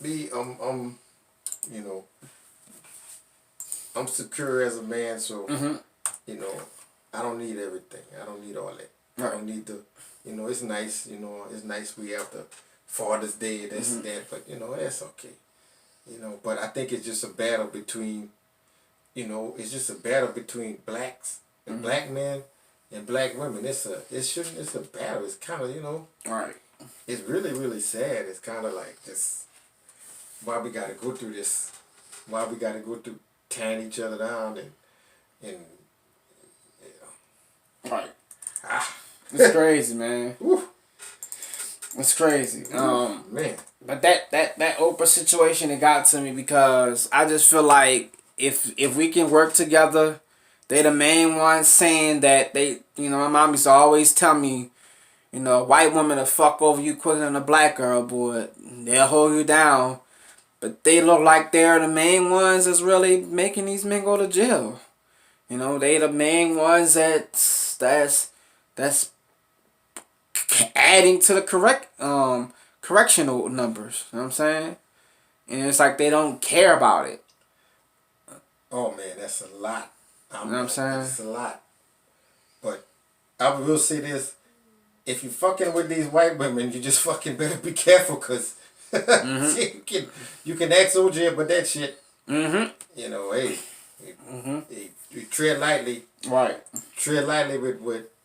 you know, I'm secure as a man, so you know, I don't need everything. I don't need all that. Right. I don't need the, you know, it's nice. You know, it's nice we have the Father's Day, this and that, but you know, that's okay. You know, but I think it's just a battle between, you know, it's just a battle between blacks and black men and black women. It's a battle. It's kind of, you know, right. It's really, really sad. It's kind of like just why we got to go through this, why we got to go through tearing each other down and you know. Right. It's crazy, man. It's crazy. Man. But that Oprah situation, it got to me because I just feel like if we can work together, they the main ones saying that they, you know, my mom used to always tell me, you know, a white woman will fuck over you quicker than a black girl, boy. They'll hold you down. But they look like they're the main ones that's really making these men go to jail. You know, they the main ones that's adding to the correctional numbers. You know what I'm saying? And it's like they don't care about it. Oh man, that's a lot. You know what I'm saying? That's a lot. But I will say this. If you fucking with these white women, you just fucking better be careful, because you can ask OJ about that shit. You know, hey, you tread lightly. Right. Tread lightly with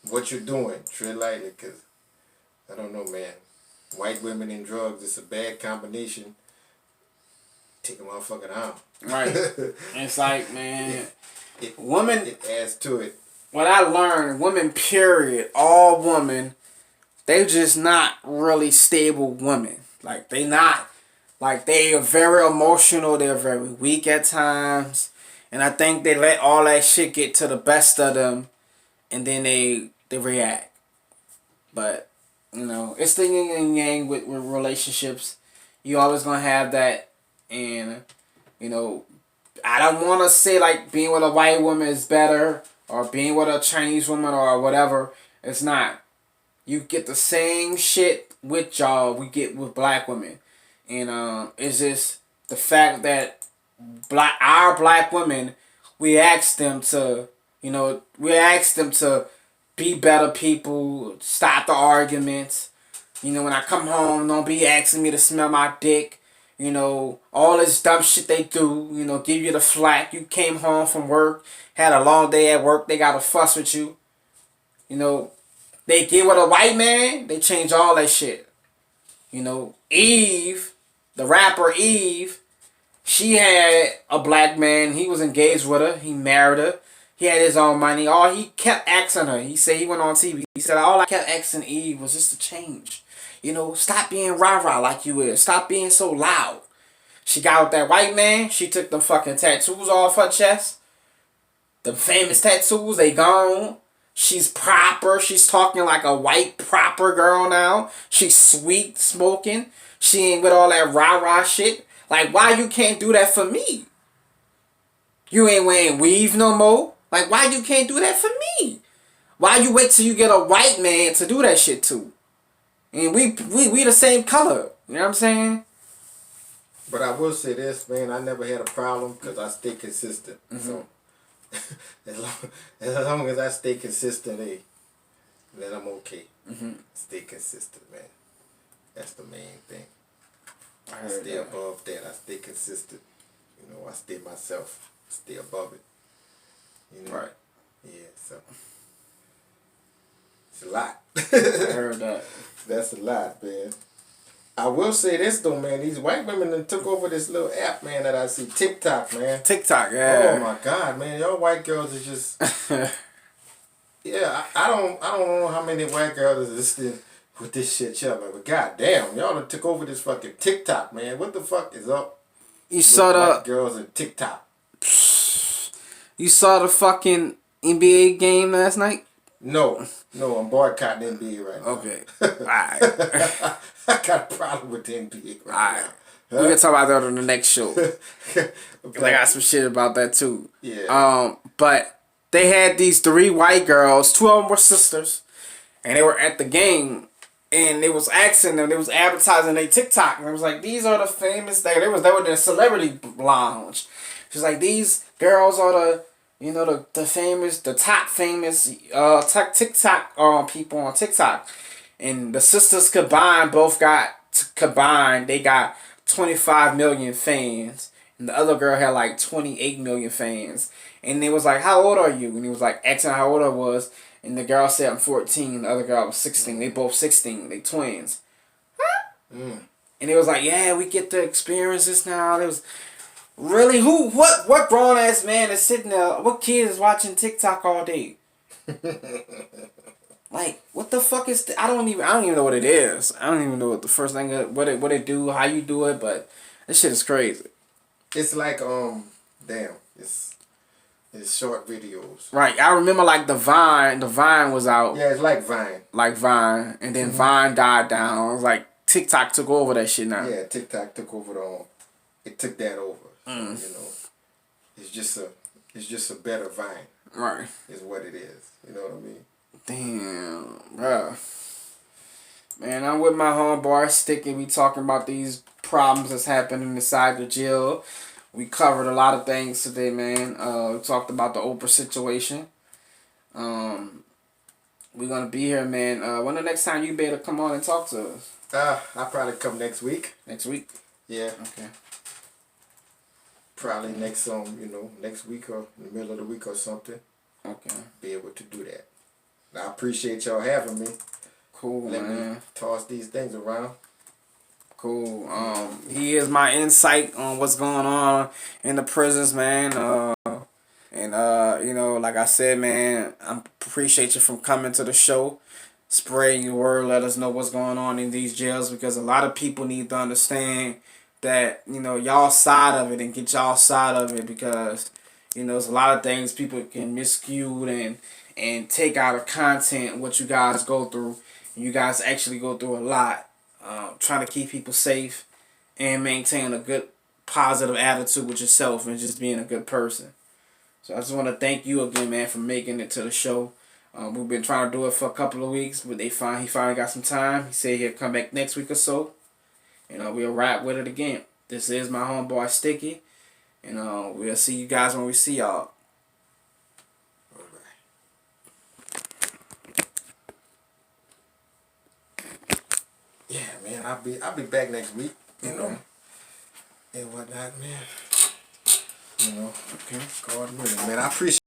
what you're doing. Tread lightly, because I don't know, man. White women and drugs, it's a bad combination. Take a motherfucker out. Right. It's like, man, women, it adds to it. What I learned, women, period, all women, they're just not really stable women. Like, they not. Like, they are very emotional. They're very weak at times. And I think they let all that shit get to the best of them. And then they react. But, you know, it's the yin and yang with relationships. You always going to have that. And, you know, I don't want to say, like, being with a white woman is better. Or being with a Chinese woman or whatever. It's not. You get the same shit with y'all we get with black women. And it's just the fact that our black women, we ask them to, you know, be better people, stop the arguments. You know, when I come home, don't be asking me to smell my dick. You know, all this dumb shit they do, you know, give you the flack. You came home from work, had a long day at work, they got to fuss with you. You know, they get with a white man, they change all that shit. You know, Eve, the rapper Eve, She had a black man. He was engaged with her. He married her. He had his own money. All he kept asking her. He said he went on TV. He said all I kept asking Eve was just to change. You know, stop being rah-rah like you is. Stop being so loud. She got with that white man. She took them fucking tattoos off her chest. The famous tattoos, they gone. She's proper. She's talking like a white proper girl now. She's sweet smoking. She ain't with all that rah-rah shit. Like, why you can't do that for me? You ain't wearing weave no more. Like, why you can't do that for me? Why you wait till you get a white man to do that shit to? And we the same color. You know what I'm saying? But I will say this, man. I never had a problem because I stay consistent. Mm-hmm. So as long as I stay consistent, hey, then I'm okay. Mm-hmm. Stay consistent, man. That's the main thing. I stay above that. I stay consistent. You know, I stay myself. Stay above it. You know? Right. Yeah, so it's a lot. I heard that. That's a lot, man. I will say this though, man. These white women that took over this little app, man, that I see, TikTok, man. TikTok, yeah. Oh my God, man. Y'all white girls are just yeah, I don't know how many white girls are listening with this shit, y'all. But goddamn, y'all done took over this fucking TikTok, man. What the fuck is up? You saw the white girls and TikTok. You saw the fucking NBA game last night? No, I'm boycotting NBA right now. Okay. Alright. I got a problem with the NBA right now. Huh? We can talk about that on the next show. I got some shit about that too. Yeah. But they had these 3 white girls, 2 of them were sisters, and they were at the game, and they was asking them, they was advertising their TikTok, and it was like, these are the famous, they were in the celebrity lounge. She's like, these girls are the, you know, the famous, the top famous TikTok people on TikTok. And the sisters combined they got 25 million fans. And the other girl had like 28 million fans. And they was like, how old are you? And he was like, asking how old I was. And the girl said, I'm 14. The other girl was 16. They both 16. They twins. Huh? Mm. And it was like, yeah, we get to experience this now. It was really, what grown ass man is sitting there, what kid is watching TikTok all day? Like, what the fuck is I don't even know what it is. I don't even know what the first thing what it do, how you do it, but this shit is crazy. It's like damn, it's short videos. Right. I remember like the Vine was out. Yeah, it's like Vine. Like Vine. And then Vine died down. It was like TikTok took over that shit now. Yeah, TikTok took over it took that over. You know. It's just a better Vine. Right. Is what it is. You know what I mean? Damn, bruh. Man, I'm with my homeboy Sticky. We talking about these problems that's happening inside the jail. We covered a lot of things today, man. We talked about the Oprah situation. We're gonna be here, man. When the next time you be able to come on and talk to us? I'll probably come next week. Next week? Yeah. Okay. Probably next next week or in the middle of the week or something. Okay. Be able to do that. I appreciate y'all having me. Cool, Let man. me toss these things around. Cool. He is my insight on what's going on in the prisons, man. You know, like I said, man, I appreciate you from coming to the show, spreading your word, let us know what's going on in these jails, because a lot of people need to understand that, you know, y'all side of it and get y'all side of it, because, you know, there's a lot of things people can miscue and take out of content what you guys go through. You guys actually go through a lot, trying to keep people safe and maintain a good positive attitude with yourself and just being a good person. So I just want to thank you again, man, for making it to the show. We've been trying to do it for a couple of weeks, but he finally got some time. He said he'll come back next week or so. We'll rap with it again. This is my homeboy Sticky. We'll see you guys when we see y'all. Yeah, man, I'll be back next week, you know, and whatnot, man. You know, okay, God willing, man. I appreciate